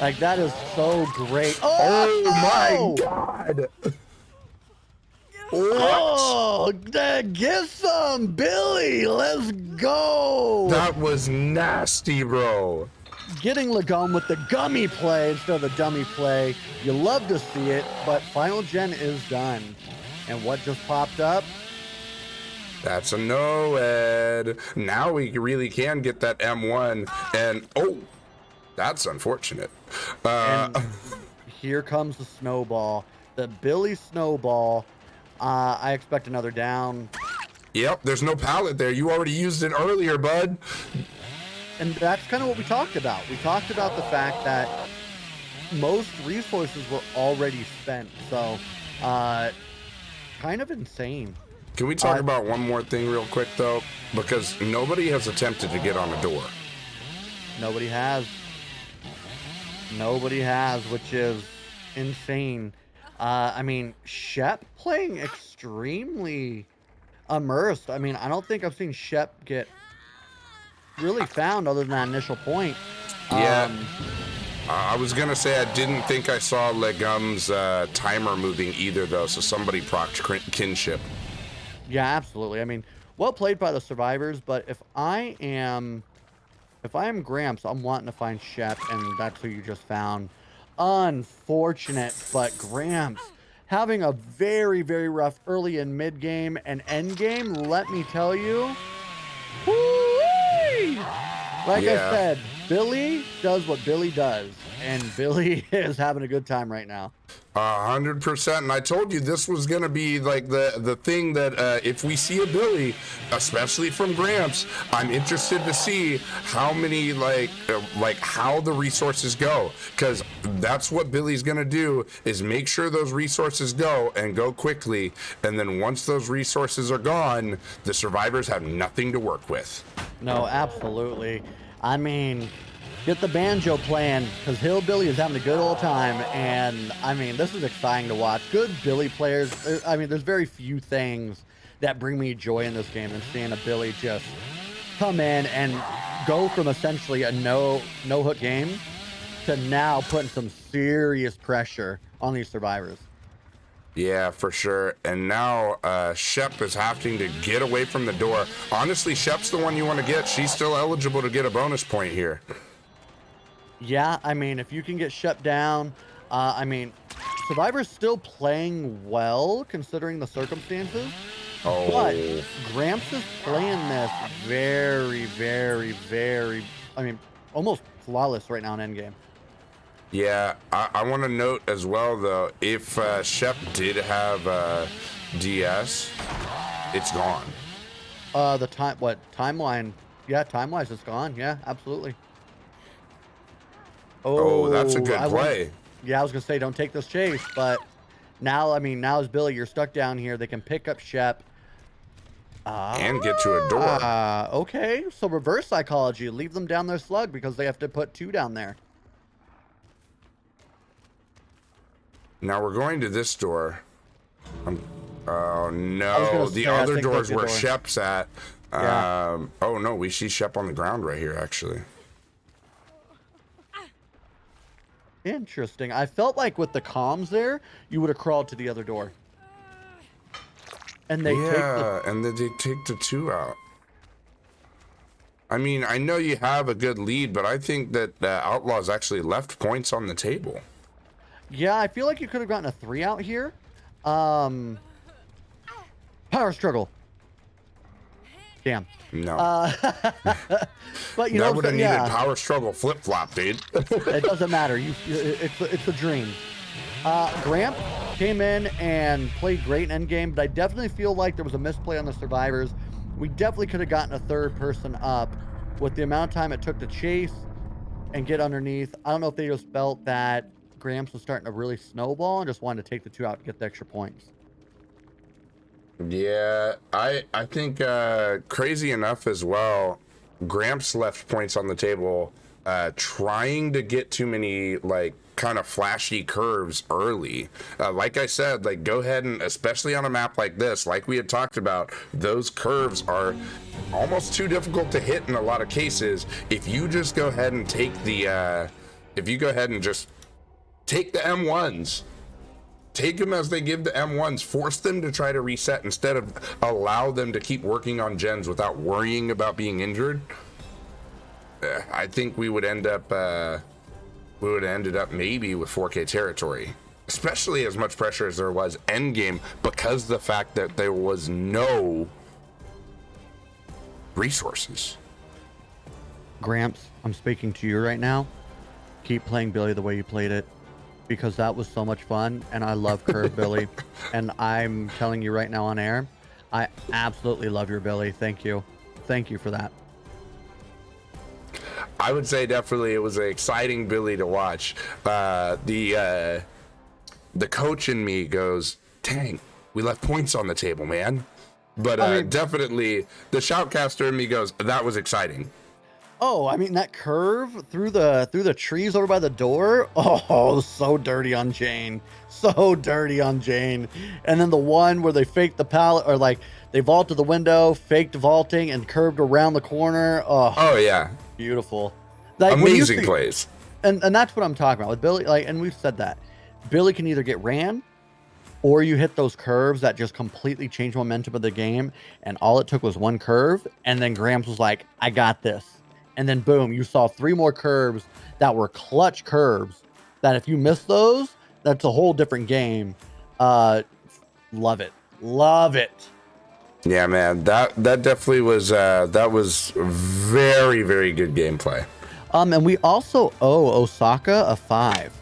Like, that is so great. Oh my God. Oh, get some, Billy. Let's go. That was nasty, bro. Getting Lagome with the gummy play instead of the dummy play. You love to see it, but final gen is done. And what just popped up? That's a no, Ed. Now we really can get that M1. And, oh, that's unfortunate. And here comes the snowball. The Billy snowball. I expect another down. Yep, there's no pallet there. You already used it earlier, bud. And that's kind of what we talked about. We talked about the fact that most resources were already spent. So, kind of insane. Can we talk about one more thing real quick, though? Because nobody has attempted to get on a door. Nobody has. Nobody has, which is insane. I mean, Shep playing extremely immersed. I mean, I don't think I've seen Shep get really found other than that initial point. Yeah. I was going to say I didn't think I saw Legum's timer moving either, though, so somebody procced kinship. Yeah, absolutely. I mean, well played by the survivors, but if I am Gramps, I'm wanting to find Shep, and that's who you just found. Unfortunate, but Gramps having a very, very rough early and mid game and end game. Let me tell you. Woo-wee! Like I Yeah. said, Billy does what Billy does, and Billy is having a good time right now. 100%. And I told you this was going to be like the thing that if we see a Billy, especially from Gramps, I'm interested to see how many like how the resources go, because that's what Billy's going to do, is make sure those resources go and go quickly. And then once those resources are gone, the survivors have nothing to work with. No, absolutely. I mean, get the banjo playing, because Hillbilly is having a good old time. And I mean, this is exciting to watch. Good Billy players. I mean, there's very few things that bring me joy in this game than seeing a Billy just come in and go from essentially a no hook game to now putting some serious pressure on these survivors. Yeah, for sure. And now Shep is having to get away from the door. Honestly, Shep's the one you want to get. She's still eligible to get a bonus point here. Yeah, I mean, if you can get shut down, I mean, Survivor's still playing well considering the circumstances. Oh. But Gramps is playing this very, very, very, I mean, almost flawless right now in endgame. Yeah, I want to note as well, though, if Shep did have DS, it's gone. The timeline? Yeah, time-wise, it's gone. Yeah, absolutely. Oh, that's a good play. Yeah, I was gonna say don't take this chase, but now, I mean, now as Billy, you're stuck down here. They can pick up Shep. And get to a door. Okay, so reverse psychology. Leave them down their slug because they have to put 2 down there. Now we're going to this door. Oh no, the other door's where Shep's at. Yeah. Oh no, we see Shep on the ground right here, actually. Interesting. I felt like with the comms there, you would have crawled to the other door. And they and then they take the 2 out. I mean, I know you have a good lead, but I think that Outlaws actually left points on the table. Yeah, I feel like you could have gotten a 3 out here. Power struggle. Damn. No. But you that know, would have needed power struggle flip flop, dude. It doesn't matter. It's a dream. Gramp came in and played great in endgame, but I definitely feel like there was a misplay on the survivors. We definitely could have gotten a third person up with the amount of time it took to chase and get underneath. I don't know if they just felt that Gramps was starting to really snowball and just wanted to take the 2 out to get the extra points. Yeah, I think crazy enough as well, Gramps left points on the table trying to get too many like kind of flashy curves early. Like I said, like go ahead and, especially on a map like this, like we had talked about, those curves are almost too difficult to hit in a lot of cases. If you just go ahead and take the take the M1s, take them as they give the M1s, force them to try to reset instead of allow them to keep working on gens without worrying about being injured. I think we would end up ended up maybe with 4K territory, especially as much pressure as there was endgame, because the fact that there was no resources. Gramps, I'm speaking to you right now. Keep playing Billy the way you played it, because that was so much fun, and I love Curve Billy. And I'm telling you right now on air, I absolutely love your Billy. Thank you. Thank you for that. I would say definitely it was an exciting Billy to watch. The coach in me goes, dang, we left points on the table, man. But I mean, definitely the shoutcaster in me goes, that was exciting. Oh, I mean, that curve through the trees over by the door. Oh, so dirty on Jane. So dirty on Jane. And then the one where they faked the pallet, or like they vaulted the window, faked vaulting, and curved around the corner. Oh yeah. Beautiful. Like, amazing plays. And that's what I'm talking about with Billy. Like, and we've said that Billy can either get ran, or you hit those curves that just completely change momentum of the game. And all it took was one curve, and then Gramps was like, I got this. And then boom, you saw 3 more curves that were clutch curves that if you miss those, that's a whole different game. Uh, love it. Love it. Yeah, man, that definitely was that was very, very good gameplay. And we also owe Osaka a 5.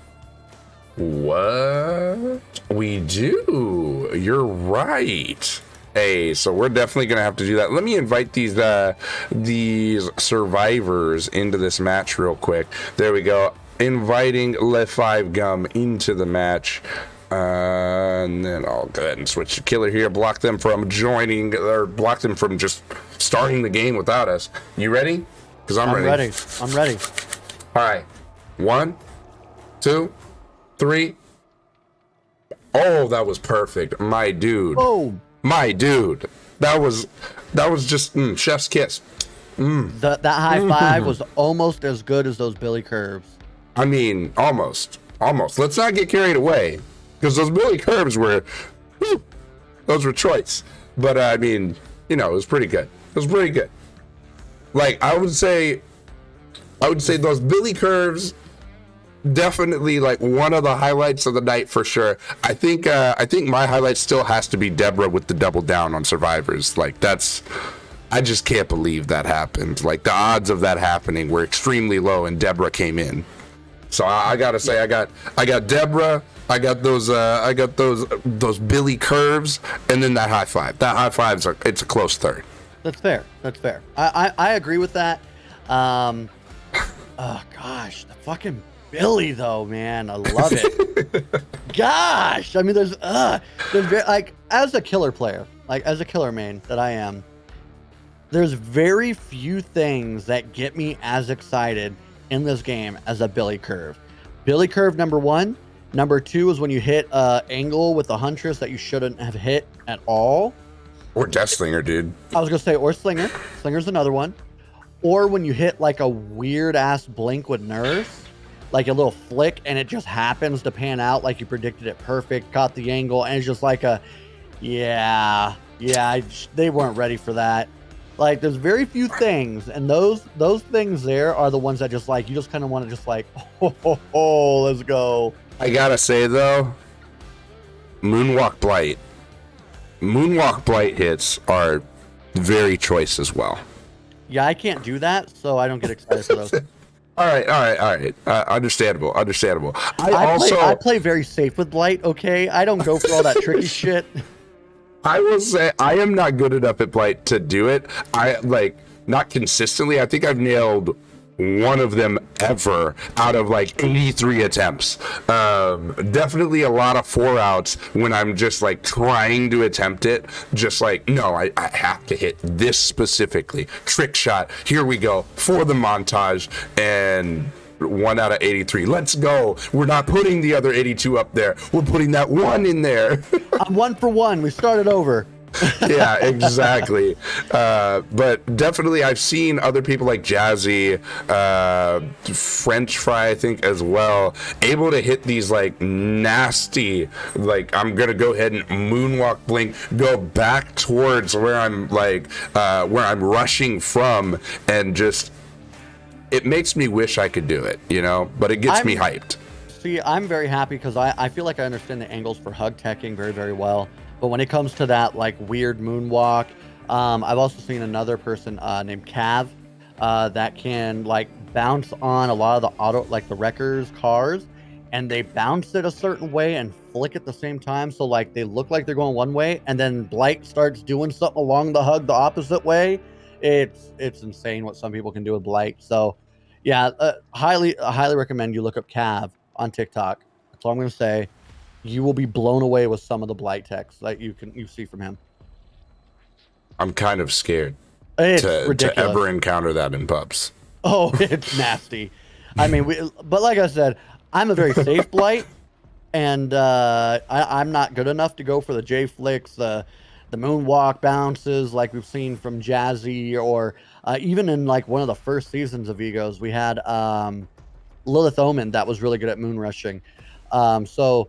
What? We do. You're right. Hey, so we're definitely gonna have to do that. Let me invite these survivors into this match real quick. There we go. Inviting Le 5 Gum into the match. And then I'll go ahead and switch to killer here. Block them from joining, or block them from just starting the game without us. You ready? Because I'm ready. I'm ready. All right. 1, 2, 3. Oh, that was perfect, my dude. Boom. My dude. That was just chef's kiss. That high five was almost as good as those Billy curves. I mean, almost. Let's not get carried away, because those Billy curves were, those were choice. But I mean, it was pretty good. Like I would say those Billy curves, definitely like one of the highlights of the night for sure. I think my highlight still has to be Deborah with the double down on survivors. Like I just can't believe that happened. Like the odds of that happening were extremely low, and Deborah came in. So I gotta say, I got Deborah, I got those Billy curves, and then that high five. That high five's it's a close third. That's fair. I agree with that. Oh gosh, the fucking Billy though, man, I love it. Gosh, I mean, there's like, as a killer player, like as a killer main that I am, there's very few things that get me as excited in this game as a Billy curve. Billy curve number 1. Number 2 is when you hit angle with the Huntress that you shouldn't have hit at all. Or Death Slinger, dude. I was gonna say, or Slinger. Slinger's another one. Or when you hit like a weird ass blink with Nurse, like a little flick, and it just happens to pan out like you predicted it perfect, caught the angle, and it's just like they weren't ready for that. Like, there's very few things, and those things there are the ones that just like, you just kind of want to just like, let's go. I gotta say though, Moonwalk Blight hits are very choice as well. Yeah, I can't do that, so I don't get excited for those. All right. Understandable. I play very safe with Blight, okay? I don't go for all that tricky shit. I will say I am not good enough at Blight to do it. Not consistently. I think I've nailed one of them ever out of like 83 attempts. Definitely a lot of 4-outs when I'm just like trying to attempt it. Just like, no, I have to hit this specifically. Trick shot. Here we go for the montage. And 1 out of 83. Let's go. We're not putting the other 82 up there. We're putting that 1 in there. I'm 1 for 1. We started over. Yeah, exactly. But definitely I've seen other people like Jazzy, French Fry, I think as well, able to hit these like nasty, like I'm gonna go ahead and moonwalk blink, go back towards where I'm like where I'm rushing from, and just it makes me wish I could do it, but it gets me hyped. See, I'm very happy because I feel like I understand the angles for hug teching very, very well. But when it comes to that like weird moonwalk, I've also seen another person named Cav that can like bounce on a lot of the the wreckers cars, and they bounce it a certain way and flick at the same time. So like they look like they're going one way, and then Blight starts doing something along the hug the opposite way. It's insane what some people can do with Blight. So yeah, highly recommend you look up Cav on TikTok. That's all I'm gonna say. You will be blown away with some of the Blight text that you see from him. I'm kind of scared to ever encounter that in pubs. Oh, it's nasty. I mean, but like I said, I'm a very safe Blight, and I'm not good enough to go for the J flicks, the moonwalk bounces like we've seen from Jazzy, or even in like one of the first seasons of Egos, we had Lilith Omen that was really good at moon rushing. So,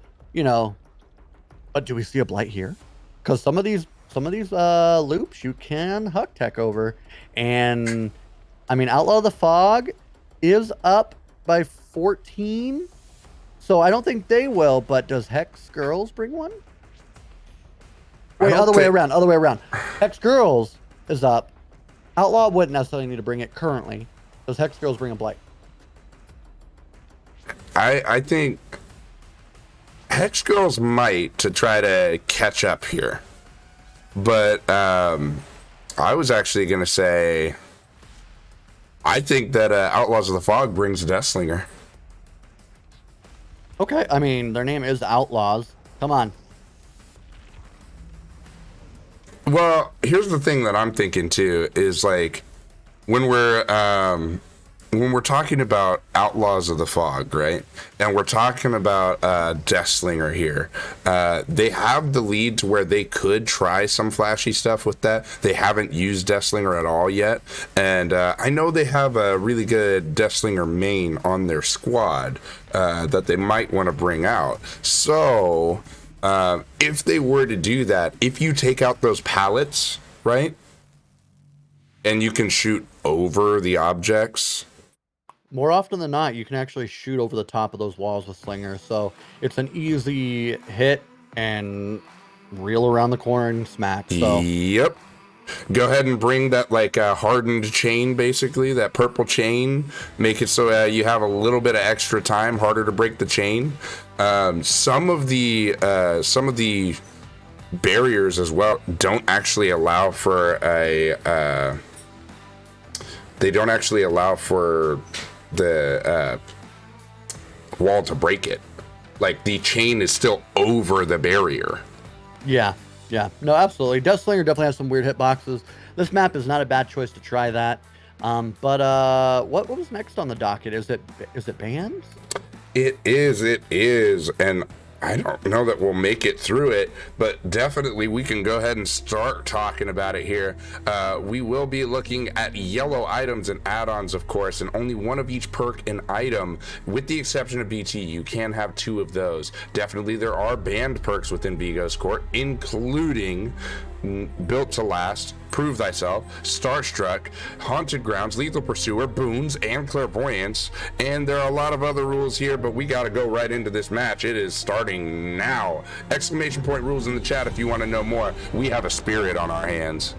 but do we see a Blight here? Because some of these loops you can hug tech over, and I mean, Outlaw of the Fog is up by 14, so I don't think they will. But does Hex Girls bring one? Wait, other way around. Other way around. Hex Girls is up. Outlaw wouldn't necessarily need to bring it currently. Does Hex Girls bring a Blight? I think Hex Girls might to try to catch up here. But I was actually going to say I think that Outlaws of the Fog brings Deathslinger. Okay, I mean, their name is Outlaws. Come on. Well, here's the thing that I'm thinking too is like when we're talking about Outlaws of the Fog, right? And we're talking about Deathslinger here. They have the lead to where they could try some flashy stuff with that. They haven't used Deathslinger at all yet. And I know they have a really good Deathslinger main on their squad that they might want to bring out. So if they were to do that, if you take out those pallets, right? And you can shoot over the objects. More often than not, you can actually shoot over the top of those walls with Slinger. So it's an easy hit and reel around the corner and smack. So Yep. Go ahead and bring that like hardened chain, basically that purple chain. Make it so you have a little bit of extra time, harder to break the chain. Some of the barriers as well don't actually allow for they don't actually allow for the wall to break it. Like the chain is still over the barrier. yeah, no, absolutely. Deathslinger definitely has some weird hitboxes. This map is not a bad choice to try that. But what was next on the docket? Is it bands? It is, and I don't know that we'll make it through it, but definitely we can go ahead and start talking about it here. We will be looking at yellow items and add-ons, of course, and only one of each perk and item, with the exception of BT. You can have two of those. Definitely there are banned perks within Vigo's Court, including Built to Last, Prove Thyself, Starstruck, Haunted Grounds, Lethal Pursuer, Boons, and Clairvoyance. And there are a lot of other rules here, but we got to go right into this match. It is starting now. Exclamation point rules in the chat if you want to know more. We have a Spirit on our hands.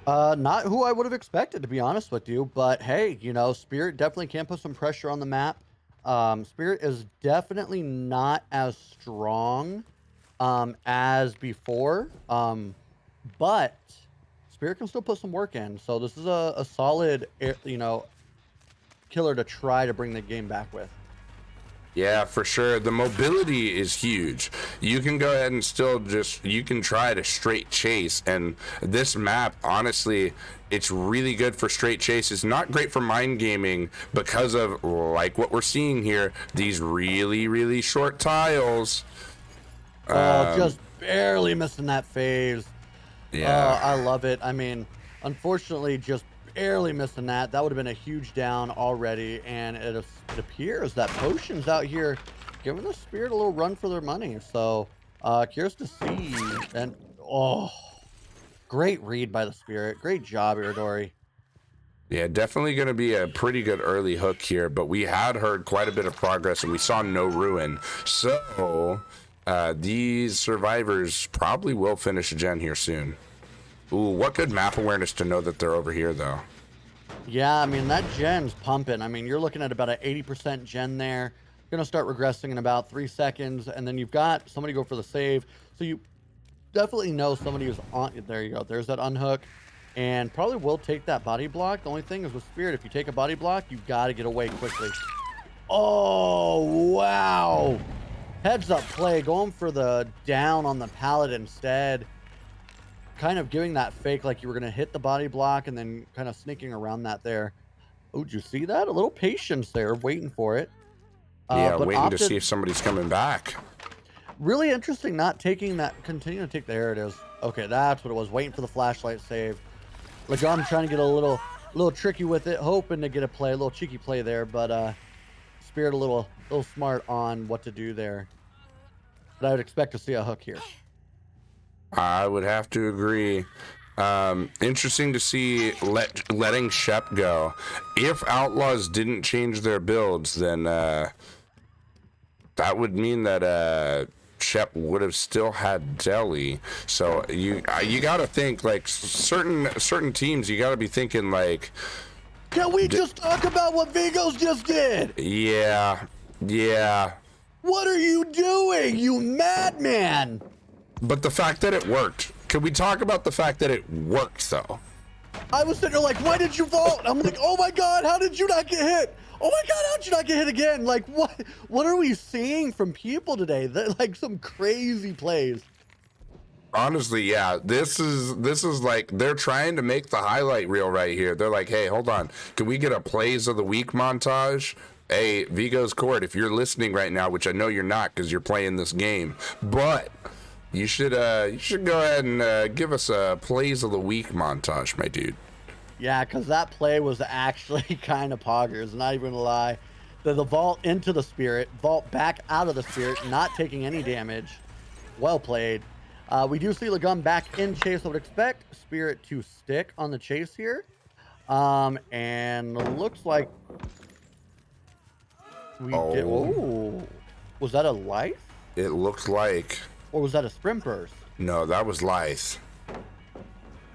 Not who I would have expected, to be honest with you. But hey, you know, Spirit definitely can put some pressure on the map. Spirit is definitely not as strong as before, but Spirit can still put some work in. So this is a solid, you know, killer to try to bring the game back with. Yeah, for sure. The mobility is huge. You can go ahead and still you can try to straight chase. And this map, honestly, it's really good for straight chase. It's not great for mind gaming because of, like what we're seeing here, these really, really short tiles. Just barely missing that phase. Yeah. I love it. I mean, unfortunately, just barely missing that. That would have been a huge down already. And it appears that Potion's out here giving the Spirit a little run for their money. So, curious to see. And, great read by the Spirit. Great job, Iridori. Yeah, definitely going to be a pretty good early hook here. But we had heard quite a bit of progress, and we saw no ruin. So these survivors probably will finish a gen here soon. Ooh, what good map awareness to know that they're over here, though. Yeah, I mean, that gen's pumping. I mean, you're looking at about an 80% gen there. Going to start regressing in about 3 seconds, and then you've got somebody go for the save. So you definitely know somebody who's on. There you go. There's that unhook, and probably will take that body block. The only thing is with Spirit, if you take a body block, you've got to get away quickly. Oh, wow. Heads up play, going for the down on the pallet instead. Kind of giving that fake like you were going to hit the body block and then kind of sneaking around that there. Oh, did you see that? A little patience there, waiting for it. Yeah, but waiting to see if somebody's coming back. Really interesting not taking that, continuing to take, there it is. Okay, that's what it was, waiting for the flashlight save. Legom trying to get a little tricky with it, hoping to get a play, a little cheeky play there, but Spirit a little smart on what to do there. But I would expect to see a hook here. I would have to agree. Interesting to see letting Shep go. If Outlaws didn't change their builds, then that would mean that Shep would have still had Deli. So you got to think like certain teams. You got to be thinking like, can we just talk about what Vigos just did? Yeah. What are you doing, you madman? But the fact that it worked. Can we talk about the fact that it worked though? I was sitting there like, why did you vault? I'm like, oh my god, how did you not get hit? Oh my god, how'd you not get hit again? Like, what are we seeing from people today? Like some crazy plays. Honestly, yeah, this is like they're trying to make the highlight reel right here. They're like, hey, hold on, can we get a plays of the week montage? Hey, Vigo's Court, if you're listening right now, which I know you're not because you're playing this game, but you should go ahead and give us a plays of the week montage, my dude. Yeah, because that play was actually kind of poggers, not even gonna lie. The vault into the spirit, vault back out of the spirit, not taking any damage. Well played. We do see Legum back in chase. I would expect Spirit to stick on the chase here. And looks like we get. Oh, was that a life? It looked like. Or was that a sprint burst? No, that was Lithe.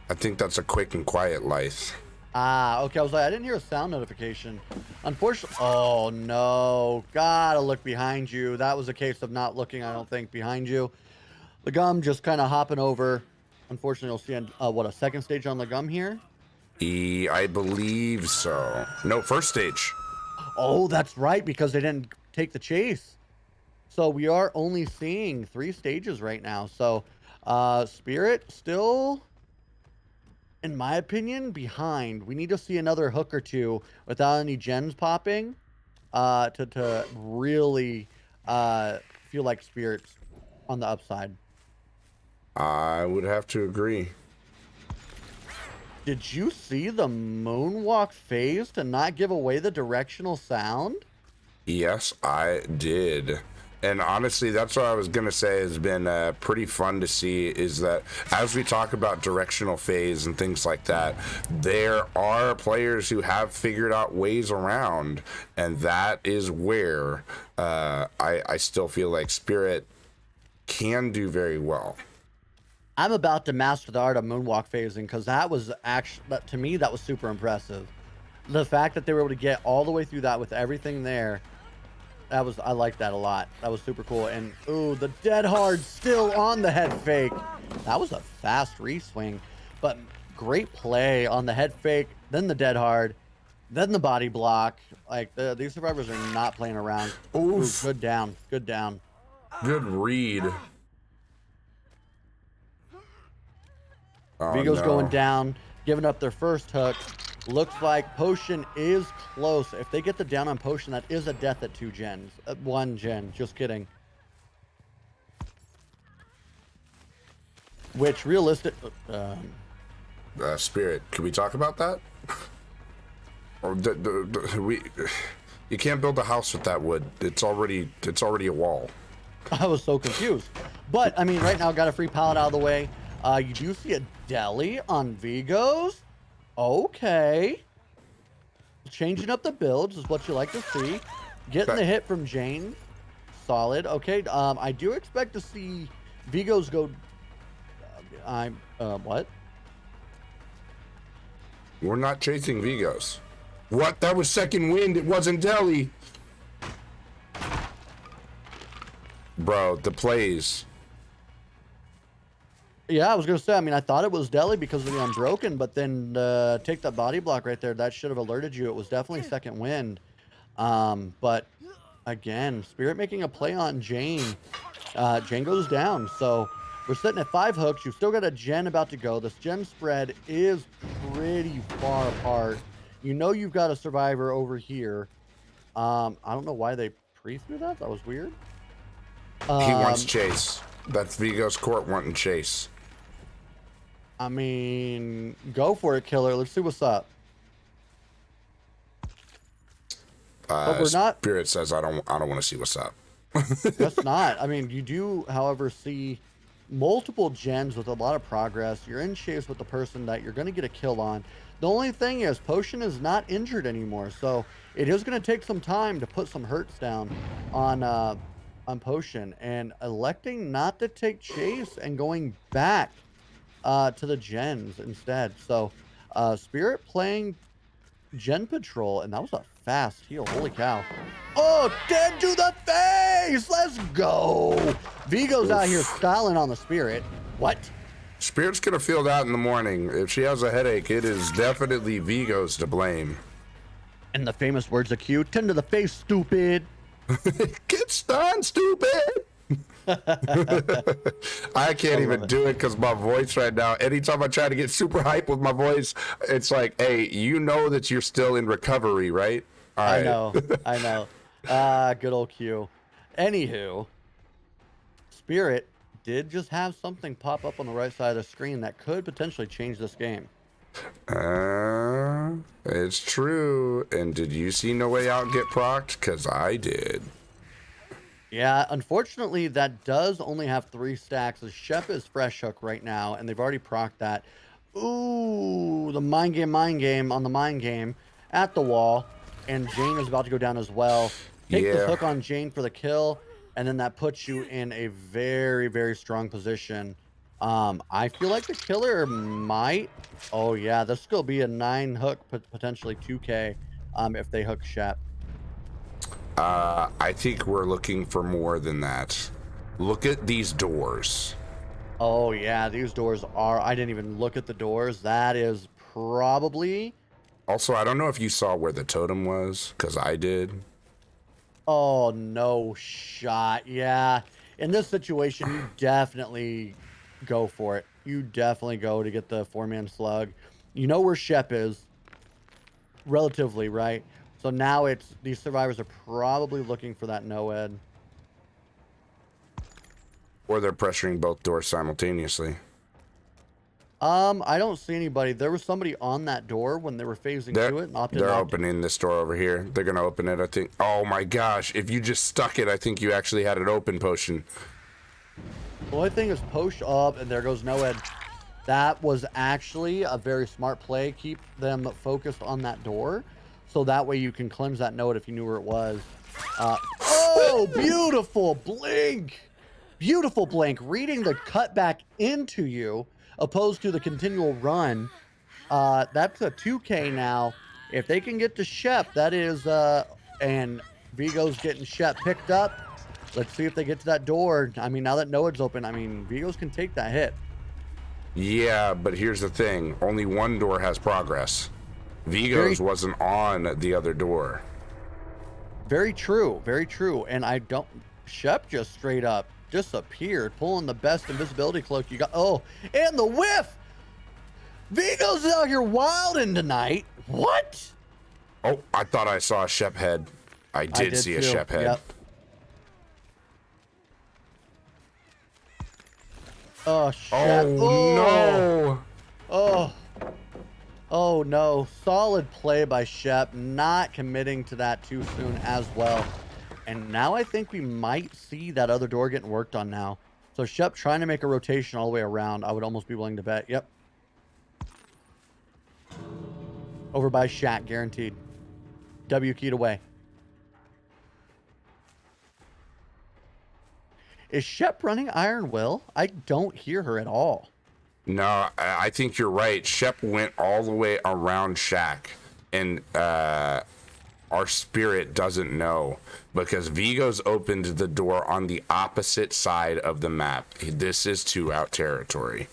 I think that's a quick and quiet Lithe. Ah, okay. I was like, I didn't hear a sound notification. Unfortunately, oh no. Gotta look behind you. That was a case of not looking, I don't think, behind you. Legum just kind of hopping over. Unfortunately, you'll see a second stage on Legum here? I believe so. No, first stage. Oh, that's right, because they didn't take the chase. So we are only seeing 3 stages right now. So Spirit still, in my opinion, behind. We need to see another hook or two without any gens popping to really feel like Spirit's on the upside. I would have to agree. Did you see the moonwalk phase to not give away the directional sound? Yes, I did. And honestly, that's what I was going to say has been pretty fun to see is that as we talk about directional phase and things like that, there are players who have figured out ways around. And that is where I still feel like Spirit can do very well. I'm about to master the art of moonwalk phasing because that was actually, to me, that was super impressive. The fact that they were able to get all the way through that with everything there, I like that a lot. That was super cool. And ooh, the dead hard still on the head fake. That was a fast reswing, but great play on the head fake, then the dead hard, then the body block. Like these survivors are not playing around. Oof. Ooh, good down, good down. Good read. Oh, Vigo's no. going down, giving up their first hook. Looks like Potion is close. If they get the down on Potion, that is a death at 2 gens. 1 gen, just kidding. Which realistic... Spirit, can we talk about that? Or you can't build a house with that wood. It's already a wall. I was so confused. But, I mean, right now, got a free pallet out of the way. You do see a deli on Vigos. Okay. Changing up the builds is what you like to see. Getting the hit from Jane. Solid. Okay. I do expect to see Vigos go... what? We're not chasing Vigos. What? That was second wind. It wasn't deli. Bro, the plays... Yeah, I was going to say, I mean, I thought it was deli because of the unbroken, but then take that body block right there. That should have alerted you. It was definitely second wind. But again, Spirit making a play on Jane. Jane goes down. So we're sitting at 5 hooks. You've still got a gen about to go. This gen spread is pretty far apart. You know you've got a survivor over here. I don't know why they pre-threw that. That was weird. He wants chase. That's Vigo's Court wanting chase. I mean, go for it, killer. Let's see what's up. But we're not. Spirit says I don't want to see what's up. That's not. I mean, you do, however, see multiple gens with a lot of progress. You're in chase with the person that you're going to get a kill on. The only thing is, Potion is not injured anymore, so it is going to take some time to put some hurts down on on Potion and electing not to take chase and going back to the gens instead. So Spirit playing Gen Patrol, and that was a fast heal. Holy cow. Oh, dead to the face! Let's go! Vigo's out here Oof. styling on the Spirit. What? Spirit's gonna feel that in the morning. If she has a headache, it is definitely Vigo's to blame. In the famous words of Q, 10 to the face, stupid. Get stunned, stupid! I can't even do it because my voice right now. Anytime I try to get super hype with my voice, it's like, hey, you know that you're still in recovery, right? All I right. know, I know. Good old Q. Anywho, Spirit did just have something pop up on the right side of the screen that could potentially change this game. It's true. And did you see No Way Out get procced? Because I did. Yeah, unfortunately, that does only have 3 stacks. As Shep is fresh hook right now, and they've already procced that. Ooh, the mind game on the mind game at the wall. And Jane is about to go down as well. Take this Yeah. hook on Jane for the kill, and then that puts you in a very, very strong position. I feel like the killer might. Oh, yeah, this could be a 9 hook, potentially 2K if they hook Shep. I think we're looking for more than that. Look at these doors. Oh yeah, these doors are. I didn't even look at the doors. That is probably. Also, I don't know if you saw where the totem was, because I did. Oh no shot. Yeah, in this situation, you definitely go for it. You definitely go to get the 4-man slug. You know where Shep is, relatively, right? So now it's these survivors are probably looking for that no-ed. Or they're pressuring both doors simultaneously. I don't see anybody. There was somebody on that door when they were phasing to it and opted They're not to. opening this door over here. They're gonna open it, I think. Oh my gosh! If you just stuck it, I think you actually had it open, Potion. The only thing is push up, and there goes no-ed. That was actually a very smart play. Keep them focused on that door, so that way you can cleanse that node if you knew where it was. Oh, beautiful blink! Beautiful blink. Reading the cutback into you, opposed to the continual run. That's a 2K now. If they can get to Shep, that is, and Vigo's getting Shep picked up. Let's see if they get to that door. I mean, now that Noah's open, I mean, Vigos can take that hit. Yeah, but here's the thing. Only one door has progress. Vigo's wasn't on the other door. Very true. Very true. And I don't... Shep just straight up disappeared, pulling the best invisibility cloak you got. Oh, and the whiff! Vigo's out here wilding tonight. What? Oh, I thought I saw a Shep head. I did see a Shep head. Yep. Oh, Shep. Oh, no! Oh. Oh, no. Solid play by Shep. Not committing to that too soon as well. And now I think we might see that other door getting worked on now. So Shep trying to make a rotation all the way around. I would almost be willing to bet. Yep. Over by Shaq, guaranteed. W keyed away. Is Shep running Iron Will? I don't hear her at all. No, I think you're right. Shep went all the way around Shaq, and our Spirit doesn't know because Vigo's opened the door on the opposite side of the map. This is 2-out territory.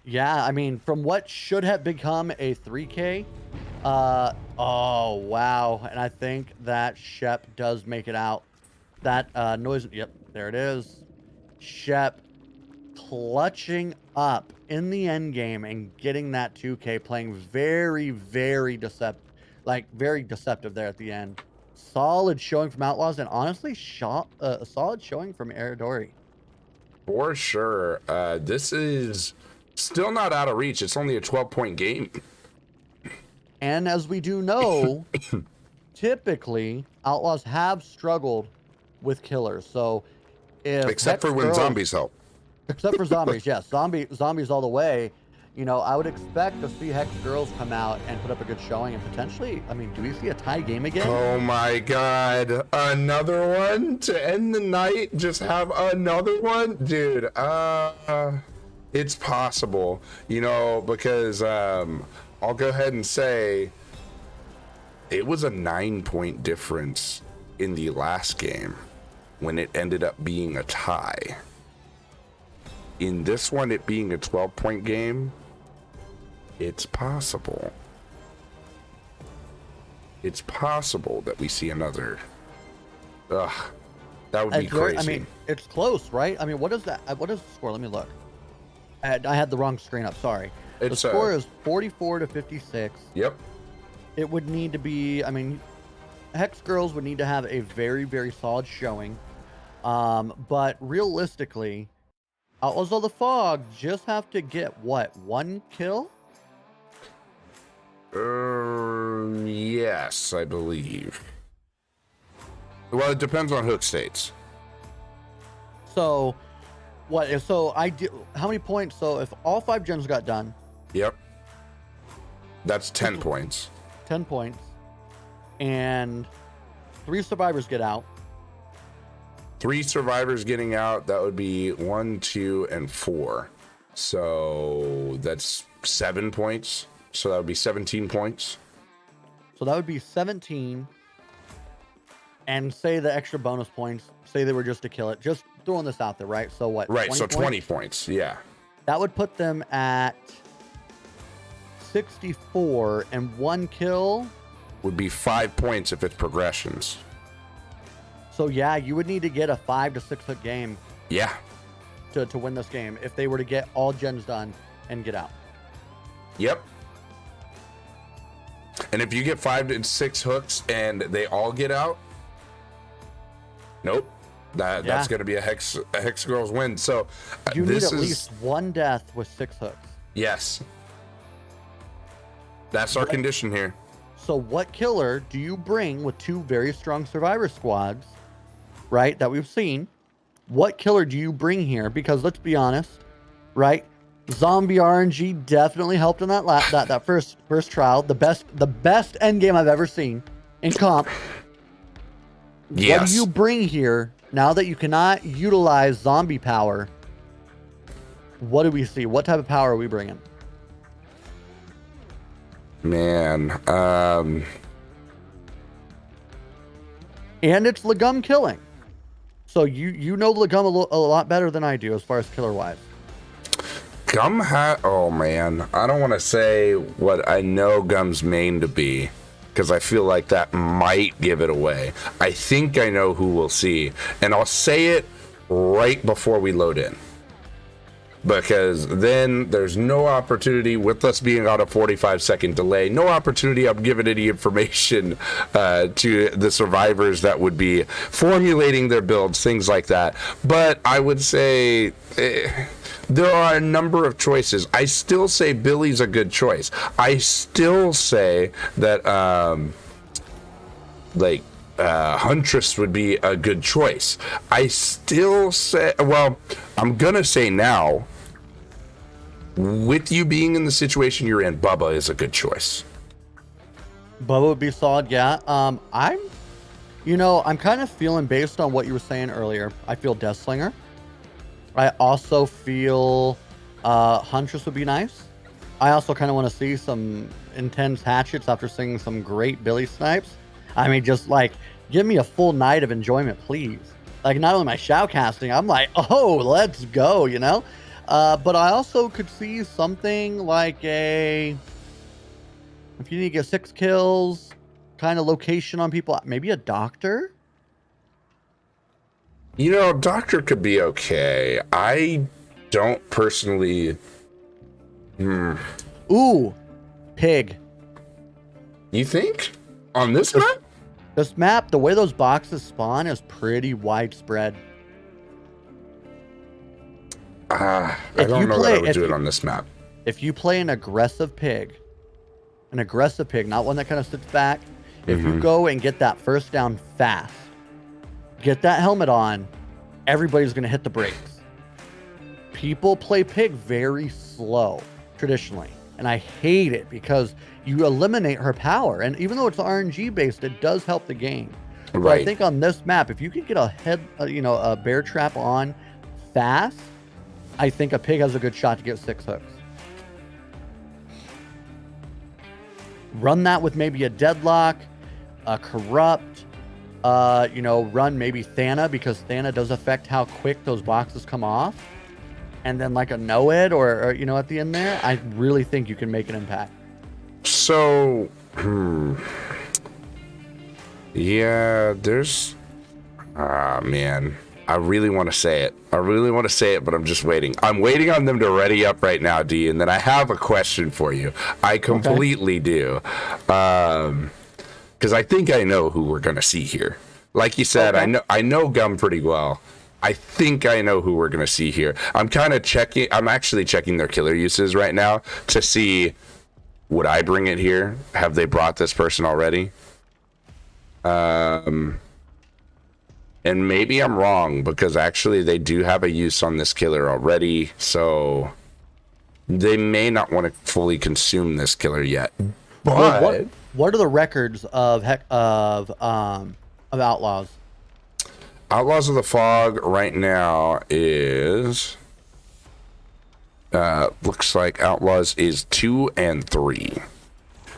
Yeah, I mean, from what should have become a 3K. Oh, wow. And I think that Shep does make it out. That noise. Yep, there it is. Shep clutching up in the end game and getting that 2K, playing very, very deceptive, very deceptive there at the end. Solid showing from Outlaws, and honestly, a solid showing from Aradori. For sure. This is still not out of reach. It's only a 12-point game. And as we do know, typically Outlaws have struggled with killers. So if Except for when zombies help. Except for zombies, yes. Zombies all the way. I would expect to see Hex Girls come out and put up a good showing and potentially, I mean, do we see a tie game again? Oh my God. Another one to end the night? Just have another one? Dude, it's possible, because I'll go ahead and say it was a 9-point difference in the last game when it ended up being a tie. In this one, it being a 12-point game, it's possible. It's possible that we see another. Ugh, that would be crazy. I mean, it's close, right? I mean, what is that? What is the score? Let me look. I had the wrong screen up. Sorry. The score is 44-56. Yep. It would need to be. I mean, Hex Girls would need to have a very, very solid showing. But realistically, Outlaws of the Fog just have to get what, 1 kill? Yes, I believe. Well, it depends on hook states. So, what if so? How many points? So, if all 5 gens got done. Yep. That's 10 points. 10 points, and 3 survivors get out. 3 survivors getting out. That would be 1, 2, and 4. So that's 7 points. So that would be 17 points. So that would be 17. And say the extra bonus points, say they were just to kill it. Just throwing this out there, right? So what? Right, so 20 points, yeah. That would put them at 64, and 1 kill would be 5 points if it's progressions. So yeah, you would need to get a 5 to 6 hook game. Yeah. To win this game if they were to get all gens done and get out. Yep. And if you get 5 to 6 hooks and they all get out, nope. That's going to be a Hex Girls win. So you need at least 1 death with 6 hooks. Yes. That's our condition here. So what killer do you bring with 2 very strong survivor squads, right, that we've seen? What killer do you bring here? Because let's be honest, right? Zombie RNG definitely helped in that first trial. The best end game I've ever seen in comp. Yes. What do you bring here now that you cannot utilize zombie power? What do we see? What type of power are we bringing? Man, and it's Legum killing. So you know Legum a lot better than I do as far as killer wise. Gum oh man, I don't want to say what I know Gum's main to be, because I feel like that might give it away. I think I know who we'll see, and I'll say it right before we load in, because then there's no opportunity, with us being on a 45-second delay, no opportunity of giving any information to the survivors that would be formulating their builds, things like that. But I would say there are a number of choices. I still say Billy's a good choice. I still say that Huntress would be a good choice. I still say, well, I'm gonna say now, with you being in the situation you're in, Bubba is a good choice. Bubba would be solid, yeah. I'm kind of feeling, based on what you were saying earlier, I feel Deathslinger. I also feel Huntress would be nice. I also kind of want to see some intense hatchets after seeing some great Billy snipes. I mean, just like, give me a full night of enjoyment, please. Like, not only my shoutcasting, I'm like, oh, let's go, But I also could see something like if you need to get 6 kills, kind of location on people, maybe a doctor? Doctor could be okay. I don't personally. Ooh, pig. You think? On this map? This map, the way those boxes spawn is pretty widespread. I don't know that I would do it on this map. If you play an aggressive pig, not one that kind of sits back, if you go and get that first down fast, get that helmet on, everybody's going to hit the brakes. People play pig very slow. traditionally, and I hate it because you eliminate her power. And even though it's RNG based, it does help the game. So I Right. think on this map, if you can get a a bear trap on fast, I think a pig has a good shot to get 6 hooks. Run that with maybe a deadlock, a corrupt, run maybe Thana, because Thana does affect how quick those boxes come off. And then like a Noed or at the end there, I really think you can make an impact. So, yeah, there's, man, I really want to say it. But I'm just waiting. I'm waiting on them to ready up right now, D, and then I have a question for you. I completely do. Because I think I know who we're going to see here. Like you said, I know Gum pretty well. I think I know who we're going to see here. I'm actually checking their killer uses right now to see, would I bring it here? Have they brought this person already? And maybe I'm wrong, because actually they do have a use on this killer already, so they may not want to fully consume this killer yet. But what are the records of Outlaws? Outlaws of the Fog right now is looks like Outlaws is 2 and 3.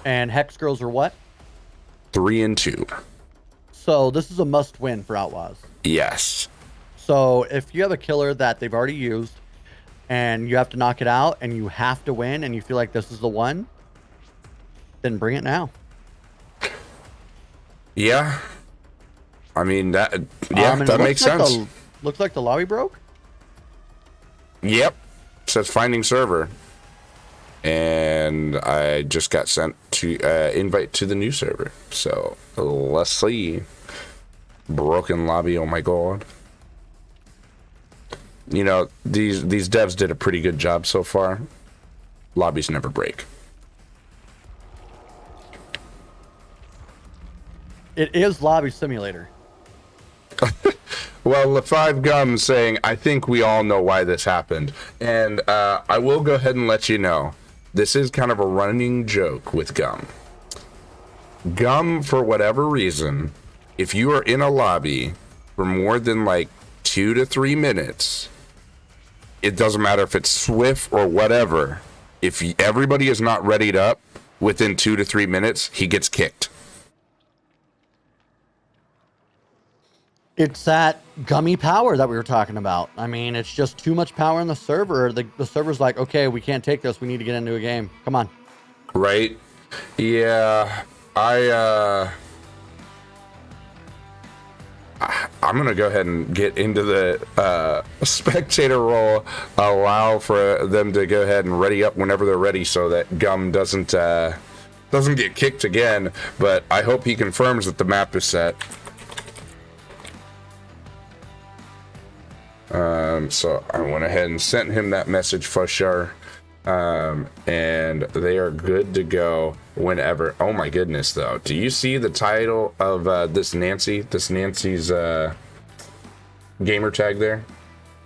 And Hex Girls are what? 3 and 2. So this is a must win for Outlaws. Yes. So if you have a killer that they've already used and you have to knock it out and you have to win and you feel like this is the one, then bring it now. Yeah. I mean, that makes sense. Looks like the lobby broke. Yep. It says finding server. And I just got sent to invite to the new server. So let's see. Broken lobby, oh my god. You know, these devs did a pretty good job so far. Lobbies never break. It is Lobby Simulator. Well, LaFive Gum saying, I think we all know why this happened. And I will go ahead and let you know, this is kind of a running joke with Gum. Gum, for whatever reason, if you are in a lobby for more than like 2 to 3 minutes, it doesn't matter if it's Swift or whatever, if everybody is not readied up within 2 to 3 minutes, he gets kicked. It's that gummy power that we were talking about. I mean, it's just too much power in the server. The server's like, okay, we can't take this. We need to get into a game. Come on. Right? Yeah. I'm going to go ahead and get into the spectator role, allow for them to go ahead and ready up whenever they're ready so that Gum doesn't get kicked again. But I hope he confirms that the map is set. So I went ahead and sent him that message for sure. And they are good to go whenever. Oh my goodness, though. Do you see the title of this Nancy's gamer tag there?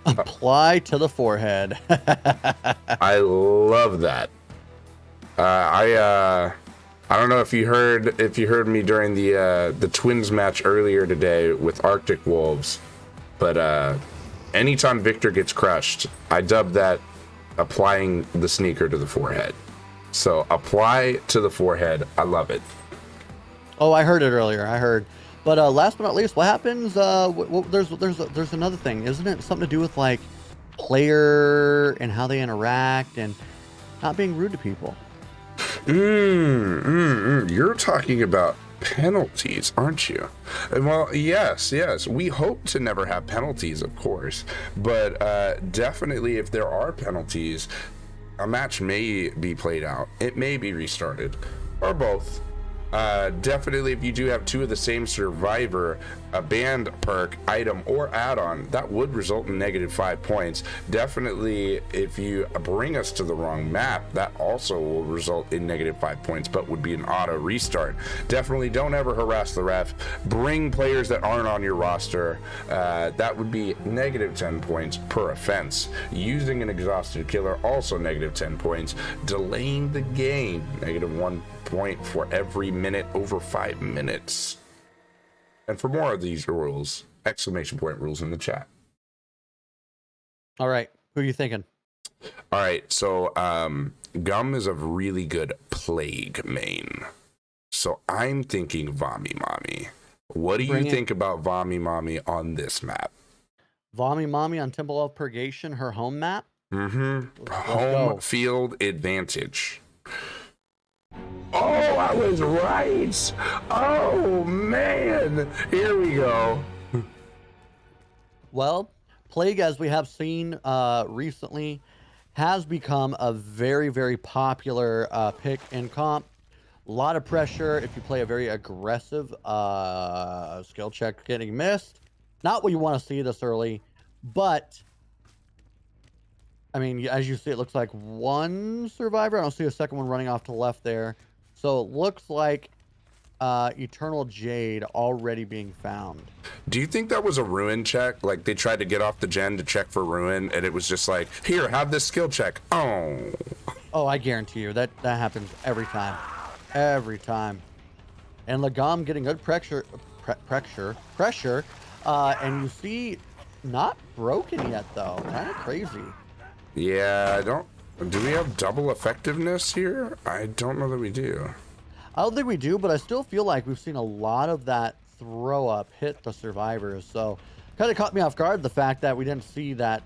Apply to the forehead. I love that. I don't know if you heard me during the Twins match earlier today with Arctic Wolves, but anytime Victor gets crushed, I dub that applying the sneaker to the forehead. So apply to the forehead. I love it. Oh, I heard it earlier. But last but not least, what happens? There's another thing, isn't it? Something to do with like player and how they interact and not being rude to people. You're talking about penalties, aren't you? Well, yes. We hope to never have penalties, of course, but definitely if there are penalties, a match may be played out. It may be restarted, or both. Definitely, if you do have two of the same survivor, a banned perk, item, or add-on, that would result in -5 points. Definitely, if you bring us to the wrong map, that also will result in -5 points, but would be an auto restart. Definitely don't ever harass the ref. Bring players that aren't on your roster. That would be -10 points per offense. Using an exhausted killer, also -10 points. Delaying the game, -1 point for every minute over 5 minutes. And for more of these rules, exclamation point rules in the chat. All right, who are you thinking? All right, so Gum is a really good plague main, so I'm thinking Vami Mami. What do you think about Vami Mami on this map? Vami Mami on Temple of Purgation, her home map. Home field advantage. Oh, I was right. Oh, man. Here we go. Well, Plague, as we have seen recently, has become a very, very popular pick in comp. A lot of pressure if you play a very aggressive skill check getting missed. Not what you want to see this early, but I mean, as you see, it looks like one survivor. I don't see a second one running off to the left there. So it looks like Eternal Jade already being found. Do you think that was a ruin check? Like they tried to get off the gen to check for ruin, and it was just like, here, have this skill check. Oh, I guarantee you that happens every time, And Lagom getting good pressure, and you see, not broken yet though. Kind of crazy. Yeah, do we have double effectiveness here? I don't know that we do. I don't think we do, but I still feel like we've seen a lot of that throw up hit the survivors. So kind of caught me off guard, the fact that we didn't see that,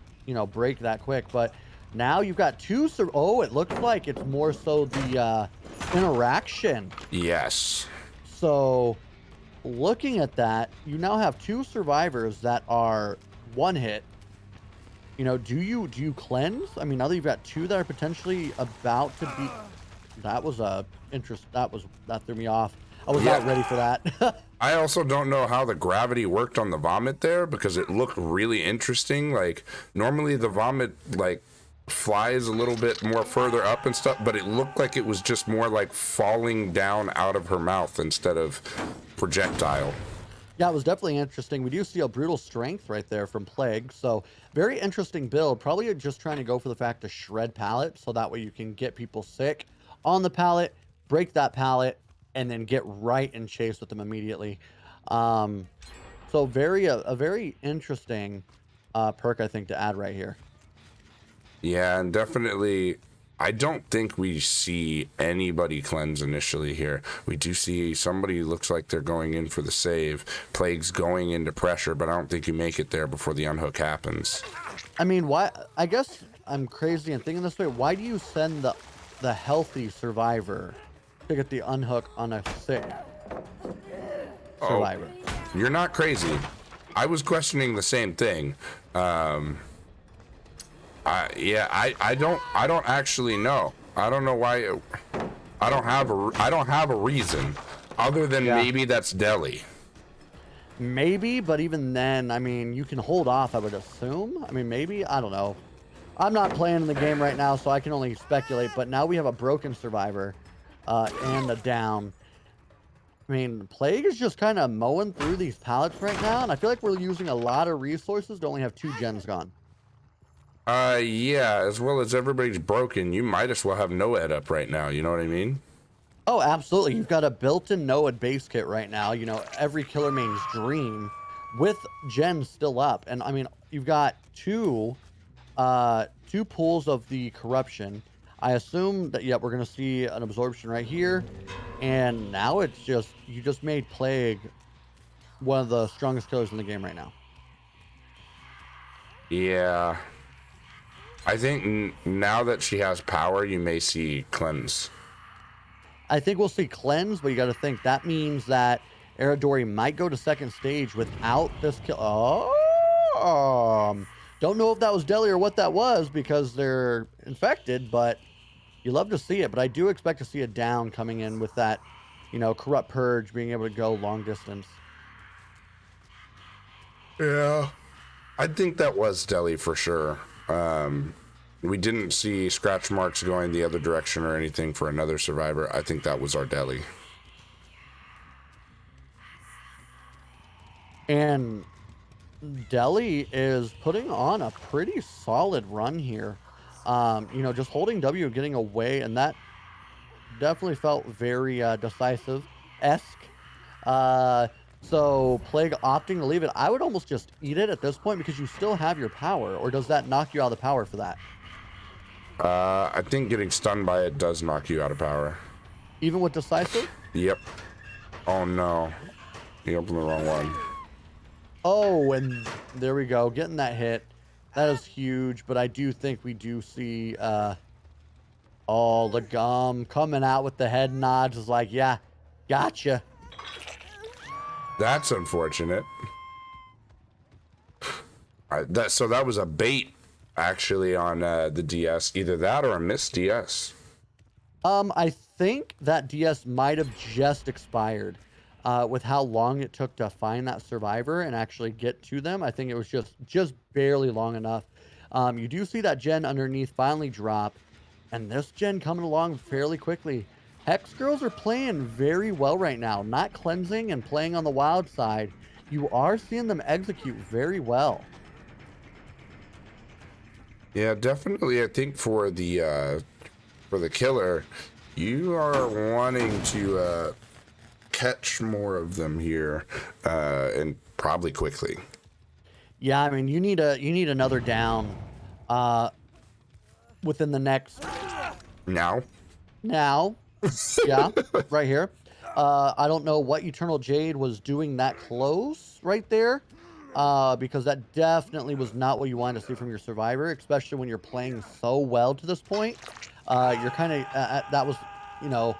break that quick. But now you've got two. It looks like it's more so the interaction. Yes. So looking at that, you now have two survivors that are one hit. Do you cleanse? I mean, now that you've got two that are potentially about to be, that was that threw me off. I was not ready for that. I also don't know how the gravity worked on the vomit there, because it looked really interesting. Like normally the vomit like flies a little bit more further up and stuff, but it looked like it was just more like falling down out of her mouth instead of projectile. Yeah, it was definitely interesting. We do see a brutal strength right there from Plague. So very interesting build. Probably just trying to go for the fact to shred pallet, so that way you can get people sick on the pallet, break that pallet, and then get right and chase with them immediately. So a very interesting perk, I think, to add right here. Yeah, and definitely, I don't think we see anybody cleanse initially here. We do see somebody who looks like they're going in for the save. Plague's going into pressure, but I don't think you make it there before the unhook happens. I mean, why? I guess I'm crazy and thinking this way. Why do you send the healthy survivor to get the unhook on a sick survivor? Oh, you're not crazy. I was questioning the same thing. I don't actually know. I don't know why. I don't have a reason other than maybe that's Delhi. Maybe, but even then, I mean, you can hold off, I would assume. I mean, maybe, I don't know. I'm not playing in the game right now, so I can only speculate, but now we have a broken survivor and a down. I mean, Plague is just kind of mowing through these pallets right now, and I feel like we're using a lot of resources to only have 2 gens gone. Yeah, as well as everybody's broken, you might as well have Noed up right now, you know what I mean? Oh, absolutely. You've got a built-in Noed base kit right now, every killer main's dream, with gens still up. And I mean, you've got two pools of the corruption. I assume that, we're going to see an absorption right here. And now it's just, you just made Plague one of the strongest killers in the game right now. Yeah. I think now that she has power, you may see cleanse. I think we'll see cleanse, but you got to think that means that Eridori might go to second stage without this kill. Don't know if that was Deli or what that was, because they're infected, but you love to see it. But I do expect to see a down coming in with that you know, Corrupt Purge being able to go long distance. Yeah, I think that was Deli for sure. We didn't see scratch marks going the other direction or anything for another survivor. I think that was our Deli. And Deli is putting on a pretty solid run here. You know, just holding W, getting away, and that definitely felt very decisive-esque. Uh, so Plague opting to leave it. I would almost just eat it at this point because you still have your power, or does that knock you out of the power for that? I think getting stunned by it does knock you out of power. Even with decisive? Yep. Oh no. You opened the wrong one. Oh, and there we go. Getting that hit. That is huge, but I do think we do see oh, the gum coming out with the head nods is like, yeah, gotcha. That's unfortunate. So that was a bait, actually, on the DS. Either that or a missed DS. I think that DS might have just expired with how long it took to find that survivor and actually get to them. I think it was just barely long enough. You do see that gen underneath finally drop, and this gen coming along fairly quickly. Hex girls are playing very well right now, not cleansing and playing on the wild side. You are seeing them execute very well. Yeah, definitely. I think for the killer, you are wanting to catch more of them here, and probably quickly. Yeah, I mean, you need another down within the next Now, yeah, right here. I don't know what Eternal Jade was doing that close right there, because that definitely was not what you wanted to see from your survivor, especially when you're playing so well to this point. You're kind of that was, you know,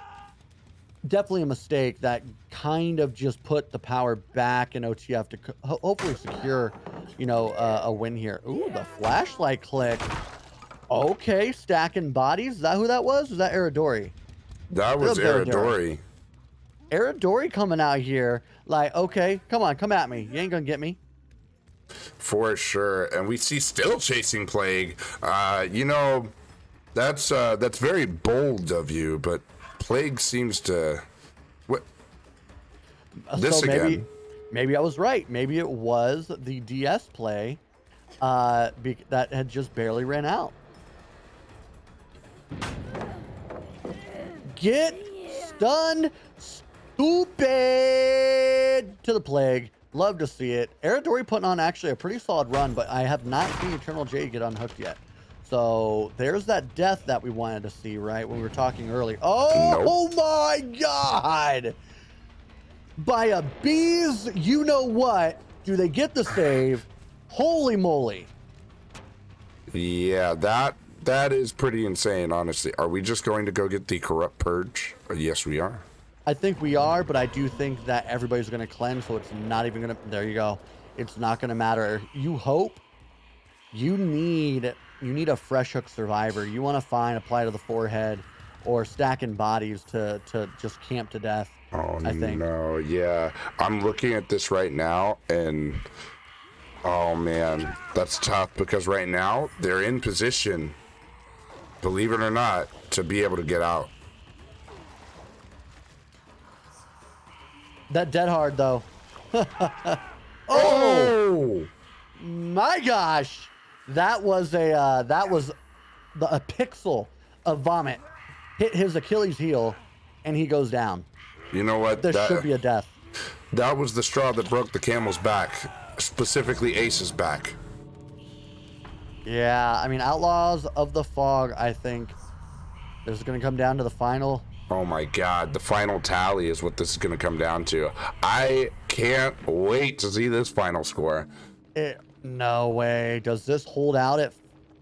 definitely a mistake that kind of just put the power back in OTF to hopefully secure, you know, a win here. Ooh, the flashlight click. Okay, stacking bodies. Is that who that was? Was that Aradori? that was Aradori. Aradori coming out here like, okay, come on, come at me. You ain't gonna get me. For sure. And we see still chasing Plague. You know, that's very bold of you, but Plague seems to... What? This So again. maybe I was right. Maybe it was the DS play that had just barely ran out. Get stunned, stupid, to the Plague. Love to see it. Aradori putting on actually a pretty solid run, but I have not seen Eternal Jade get unhooked yet. So there's that death that we wanted to see, right? When we were talking earlier. Oh, Nope. my God. By a bees, you know what? Do they get the save? Holy moly. Yeah, that is pretty insane, honestly. Are we just going to go get the Corrupt Purge? Yes, we are. I think we are, but I do think that everybody's going to cleanse, so it's not even going to... There you go. It's not going to matter. You hope. You need a fresh hook survivor. You want to find apply to the forehead or stacking bodies to just camp to death. Oh, I think. no, yeah. I'm looking at this right now, and... Oh, man. That's tough, because right now, they're in position, believe it or not, to be able to get out. That dead hard though. Oh! My gosh, that was a pixel of vomit hit his Achilles heel, and he goes down. You know what? This should be a death. That was the straw that broke the camel's back, specifically Ace's back. Yeah, I mean, Outlaws of the Fog, I think this is going to come down to the final. Oh my God, the final tally is what this is going to come down to. I can't wait to see this final score. No way. Does this hold out at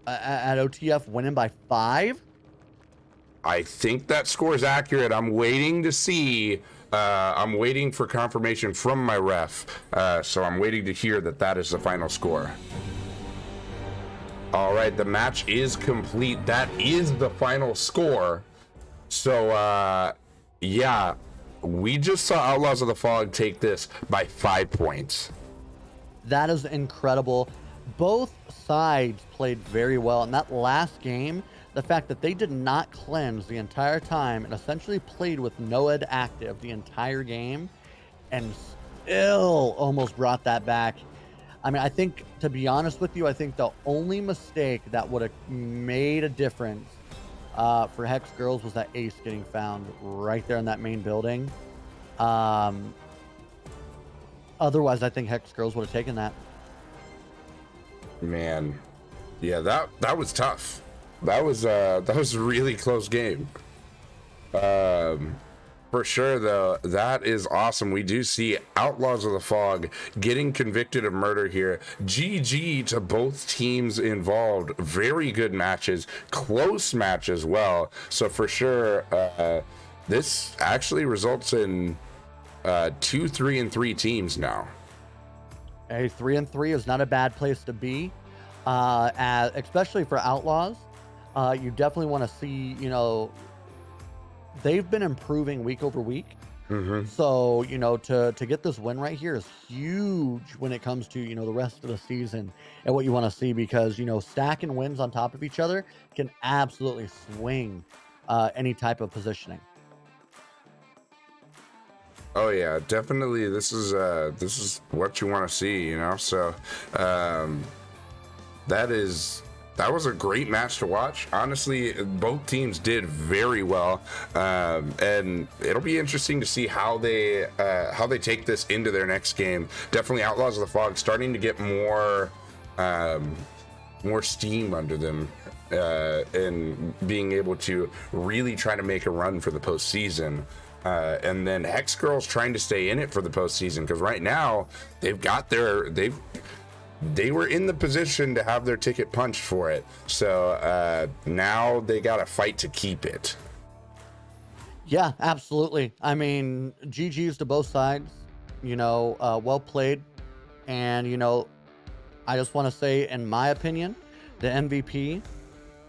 OTF winning by 5? I think that score is accurate. I'm waiting to see. I'm waiting for confirmation from my ref. So I'm waiting to hear that is the final score. All right, the match is complete. That is the final score. So, yeah, we just saw Outlaws of the Fog take this by 5 points. That is incredible. Both sides played very well. In that last game, the fact that they did not cleanse the entire time and essentially played with no ed active the entire game and still almost brought that back. I mean, I think, to be honest with you, I think the only mistake that would have made a difference for Hex Girls was that ace getting found right there in that main building. Otherwise, I think Hex Girls would have taken that. Man, yeah, that was tough. That was a really close game. For sure, though, that is awesome. We do see Outlaws of the Fog getting convicted of murder here. GG to both teams involved. Very good matches, close match as well. So for sure, this actually results in 2, 3, and 3 teams now. A 3-3 is not a bad place to be, especially for Outlaws. You definitely want to see, they've been improving week over week. Mm-hmm. So, to get this win right here is huge when it comes to, the rest of the season and what you want to see, because, stacking wins on top of each other can absolutely swing any type of positioning. Oh yeah, definitely. This is what you want to see, So, that was a great match to watch. Honestly, both teams did very well, and it'll be interesting to see how they take this into their next game. Definitely, Outlaws of the Fog starting to get more steam under them, and being able to really try to make a run for the postseason. And then Hex Girls trying to stay in it for the postseason, because right now they were in the position to have their ticket punched for it. So now they got to fight to keep it. Yeah, absolutely. I mean, GG's to both sides, well played. And, I just want to say, in my opinion, the MVP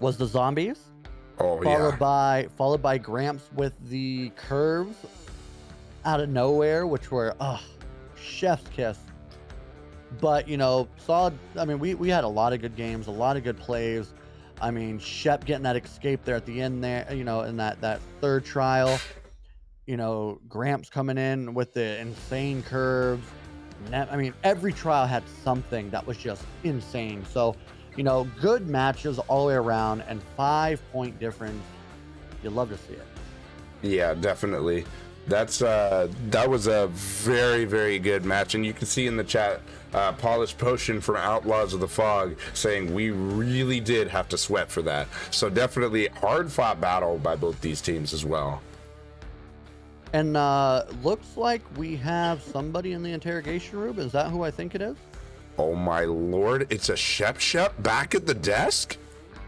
was the Zombies. Oh, followed by Gramps with the curves out of nowhere, which were chef's kiss. But solid. I mean, we had a lot of good games, a lot of good plays. I mean, Shep getting that escape there at the end there, in that third trial. Gramps coming in with the insane curves. I mean, every trial had something that was just insane. So, good matches all the way around, and 5-point difference. You'd love to see it. Yeah, definitely. That was a very, very good match, and you can see in the chat, Polished Potion from Outlaws of the Fog saying we really did have to sweat for that. So definitely hard-fought battle by both these teams as well. And looks like we have somebody in the interrogation room. Is that who I think it is? Oh my lord! It's a Shep back at the desk.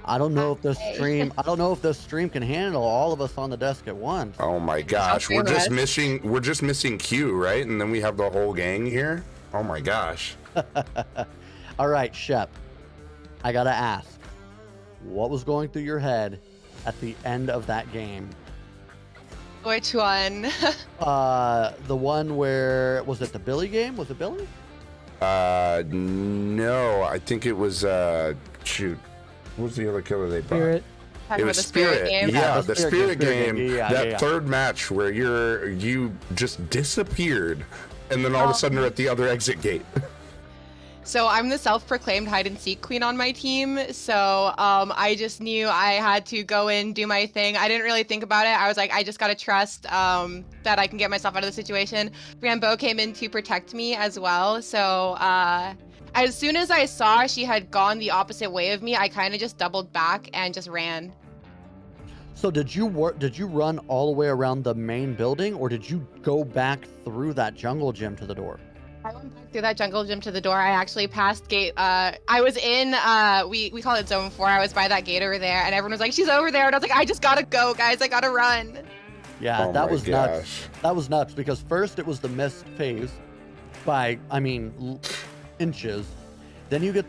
I don't know if this stream can handle all of us on the desk at once. Oh my gosh, we're just missing Q, right? And then we have the whole gang here. Oh my gosh. All right, Shep, I gotta ask, what was going through your head at the end of that game? Which one? The one where, was it the Billy game? Was it Billy? No, I think it was shoot. What was the other killer they brought? Spirit. It was Spirit. Game? Yeah, the Spirit game. Yeah. Third match where you just disappeared, and then all of a sudden you're at the other exit gate. So I'm the self-proclaimed hide-and-seek queen on my team. So I just knew I had to go in, do my thing. I didn't really think about it. I was like, I just gotta trust that I can get myself out of the situation. Rambo came in to protect me as well. So as soon as I saw she had gone the opposite way of me, I kind of just doubled back and just ran. So did you run all the way around the main building, or did you go back through that jungle gym to the door? I went back through that jungle gym to the door. I actually passed gate. I was in, we call it zone 4. I was by that gate over there, and everyone was like, she's over there. And I was like, I just gotta go, guys. I gotta run. Yeah, that was nuts. That was nuts, because first it was the missed phase by, inches. Then you get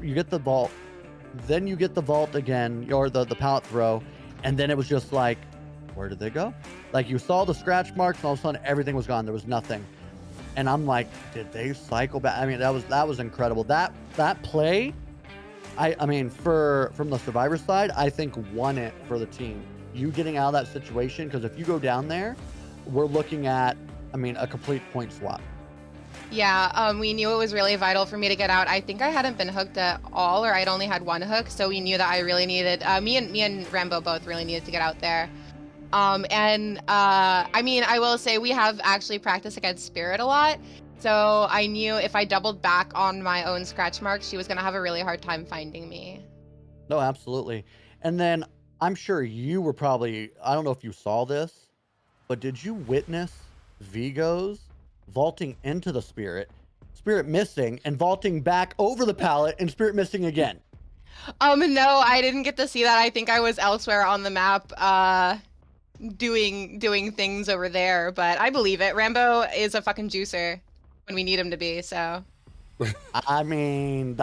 you get the vault. Then you get the vault again, or the pallet throw. And then it was just like where did they go? Like, you saw the scratch marks, and all of a sudden everything was gone. There was nothing. And I'm like, did they cycle back? I mean, that was incredible. That play, I mean, from the survivor side, I think won it for the team. You getting out of that situation, because if you go down there, we're looking at, I mean, a complete point swap. Yeah, we knew it was really vital for me to get out. I think I hadn't been hooked at all, or I'd only had one hook, so we knew that I really needed, me and Rambo both really needed to get out there. I mean, I will say we have actually practiced against Spirit a lot, so I knew if I doubled back on my own scratch marks, she was going to have a really hard time finding me. No, absolutely. And then I'm sure you were probably, I don't know if you saw this, but did you witness Vigo's vaulting into the Spirit missing, and vaulting back over the pallet, and Spirit missing again? No, I didn't get to see that. I think I was elsewhere on the map, doing things over there, but I believe it. Rambo is a fucking juicer when we need him to be, so. I mean,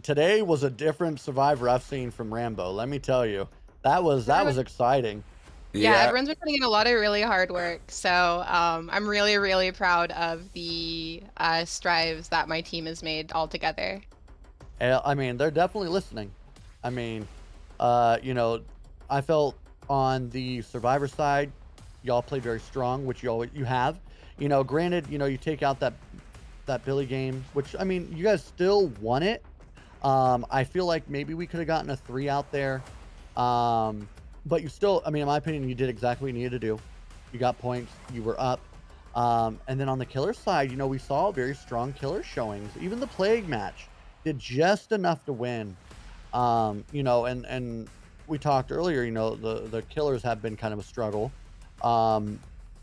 today was a different survivor I've seen from Rambo. Let me tell you, that was exciting. Yeah, everyone's been putting in a lot of really hard work, so I'm really, really proud of the strives that my team has made all together. I mean, they're definitely listening. I mean, you know, I felt on the survivor side, y'all played very strong, which you have. You know, granted, you know, you take out that Billy game, which, I mean, you guys still won it. I feel like maybe we could have gotten a 3 out there. But you still, I mean, in my opinion, you did exactly what you needed to do. You got points, you were up. And then on the killer side, you know, we saw very strong killer showings. Even the plague match did just enough to win. You know, and we talked earlier, you know, the killers have been kind of a struggle.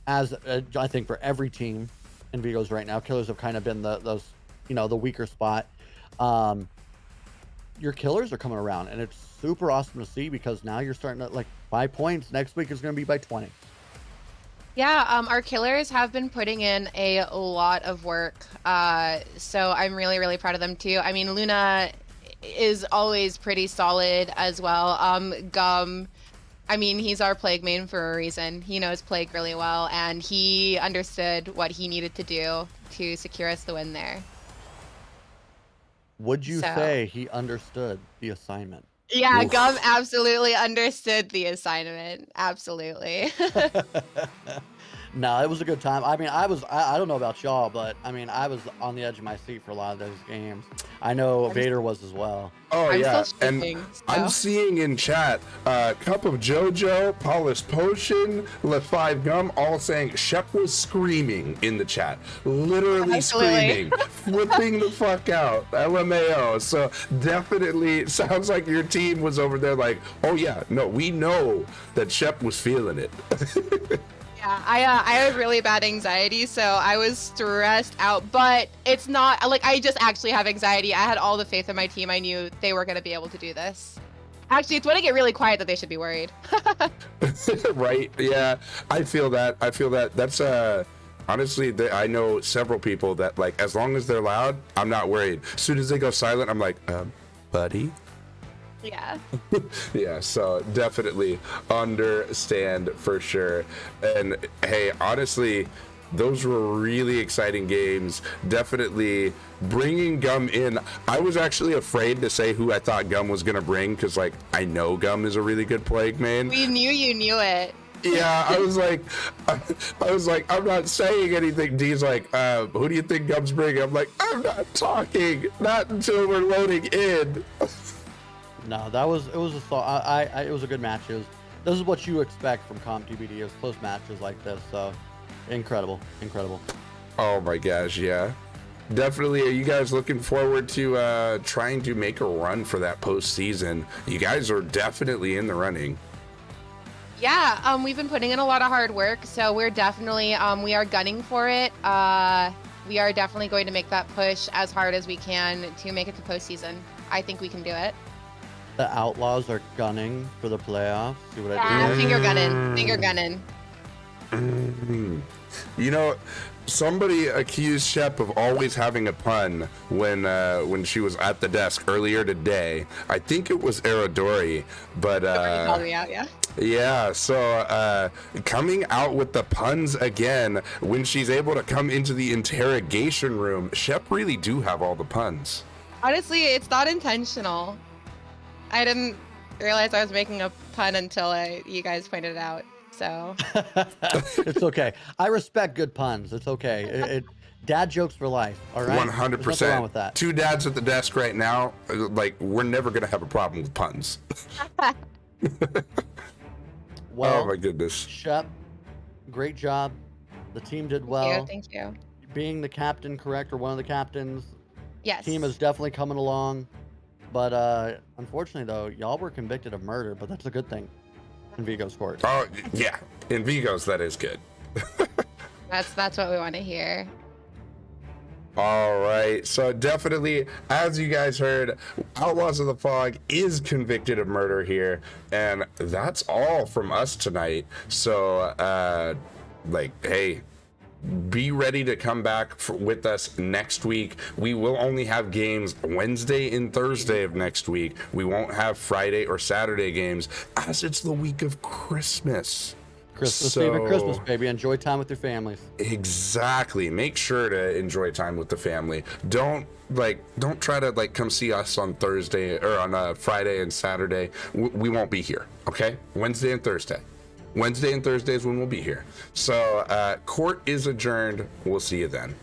As I think for every team in Vigos right now, killers have kind of been those, you know, the weaker spot. Your killers are coming around, and it's super awesome to see, because now you're starting to, like, 5 points. Next week is going to be by 20. Yeah, our killers have been putting in a lot of work, so I'm really, really proud of them too. I mean, Luna is always pretty solid as well. Gum, I mean, he's our plague main for a reason. He knows plague really well, and he understood what he needed to do to secure us the win there. Would you say he understood the assignment? Yeah, Oof. Gum absolutely understood the assignment. Absolutely. No, it was a good time. I mean, I don't know about y'all, but I mean, I was on the edge of my seat for a lot of those games. I know Vader was as well. Oh, yeah. And I'm seeing in chat, Cup of Jojo, Polished Potion, Le5 Gum, all saying Shep was screaming in the chat. Literally screaming, flipping the fuck out. LMAO. So definitely sounds like your team was over there like, oh yeah, no, we know that Shep was feeling it. Yeah, I had really bad anxiety, so I was stressed out, but it's not, like, I just actually have anxiety. I had all the faith in my team. I knew they were going to be able to do this. Actually, it's when I get really quiet that they should be worried. Right, yeah, I feel that. That's, honestly, I know several people that, like, as long as they're loud, I'm not worried. As soon as they go silent, I'm like, buddy? Yeah. Yeah, so definitely understand for sure. And hey, honestly, those were really exciting games. Definitely bringing Gum in. I was actually afraid to say who I thought Gum was gonna bring, because, like, I know Gum is a really good plague main. We knew you knew it. Yeah, I was like, I'm not saying anything. D's like, who do you think Gum's bringing? I'm like, I'm not talking, not until we're loading in. No, it was a good match. This is what you expect from CompTBD, is close matches like this. So incredible. Oh my gosh, yeah. Definitely. Are you guys looking forward to trying to make a run for that postseason? You guys are definitely in the running. Yeah, we've been putting in a lot of hard work, so we're definitely we are gunning for it. We are definitely going to make that push as hard as we can to make it to postseason. I think we can do it. The Outlaws are gunning for the playoffs. See what I did? Finger gunning. You know, Somebody accused Shep of always having a pun when she was at the desk earlier today. I think it was Aerodori, but Somebody called me out, yeah. yeah. So coming out with the puns again when she's able to come into the interrogation room. Shep really do have all the puns. Honestly, it's not intentional. I didn't realize I was making a pun until you guys pointed it out. So It's okay. I respect good puns. It's okay. Dad jokes for life. All right. 100%. There's nothing wrong with that. Two dads at the desk right now. Like, we're never gonna have a problem with puns. Well, oh my goodness. Shep, great job. The team did well. yeah, thank you. Being the captain, correct, or one of the captains. Yes. Team is definitely coming along. But unfortunately, though, y'all were convicted of murder. But that's a good thing. In Vigo's court. Oh yeah, in Vigo's that is good. That's what we want to hear. All right, so definitely, as you guys heard, Outlaws of the Fog is convicted of murder here, and that's all from us tonight. So, like, hey, be ready to come back with us next week. We will only have games Wednesday and Thursday of next week. We won't have Friday or Saturday games, as it's the week of Christmas. Christmas Eve and Christmas, baby. Enjoy time with your families. Exactly. Make sure to enjoy time with the family. Don't try to come see us on Thursday or on Friday and Saturday. We won't be here. Okay? Wednesday and Thursday. Wednesday and Thursdays when we'll be here. So court is adjourned. We'll see you then.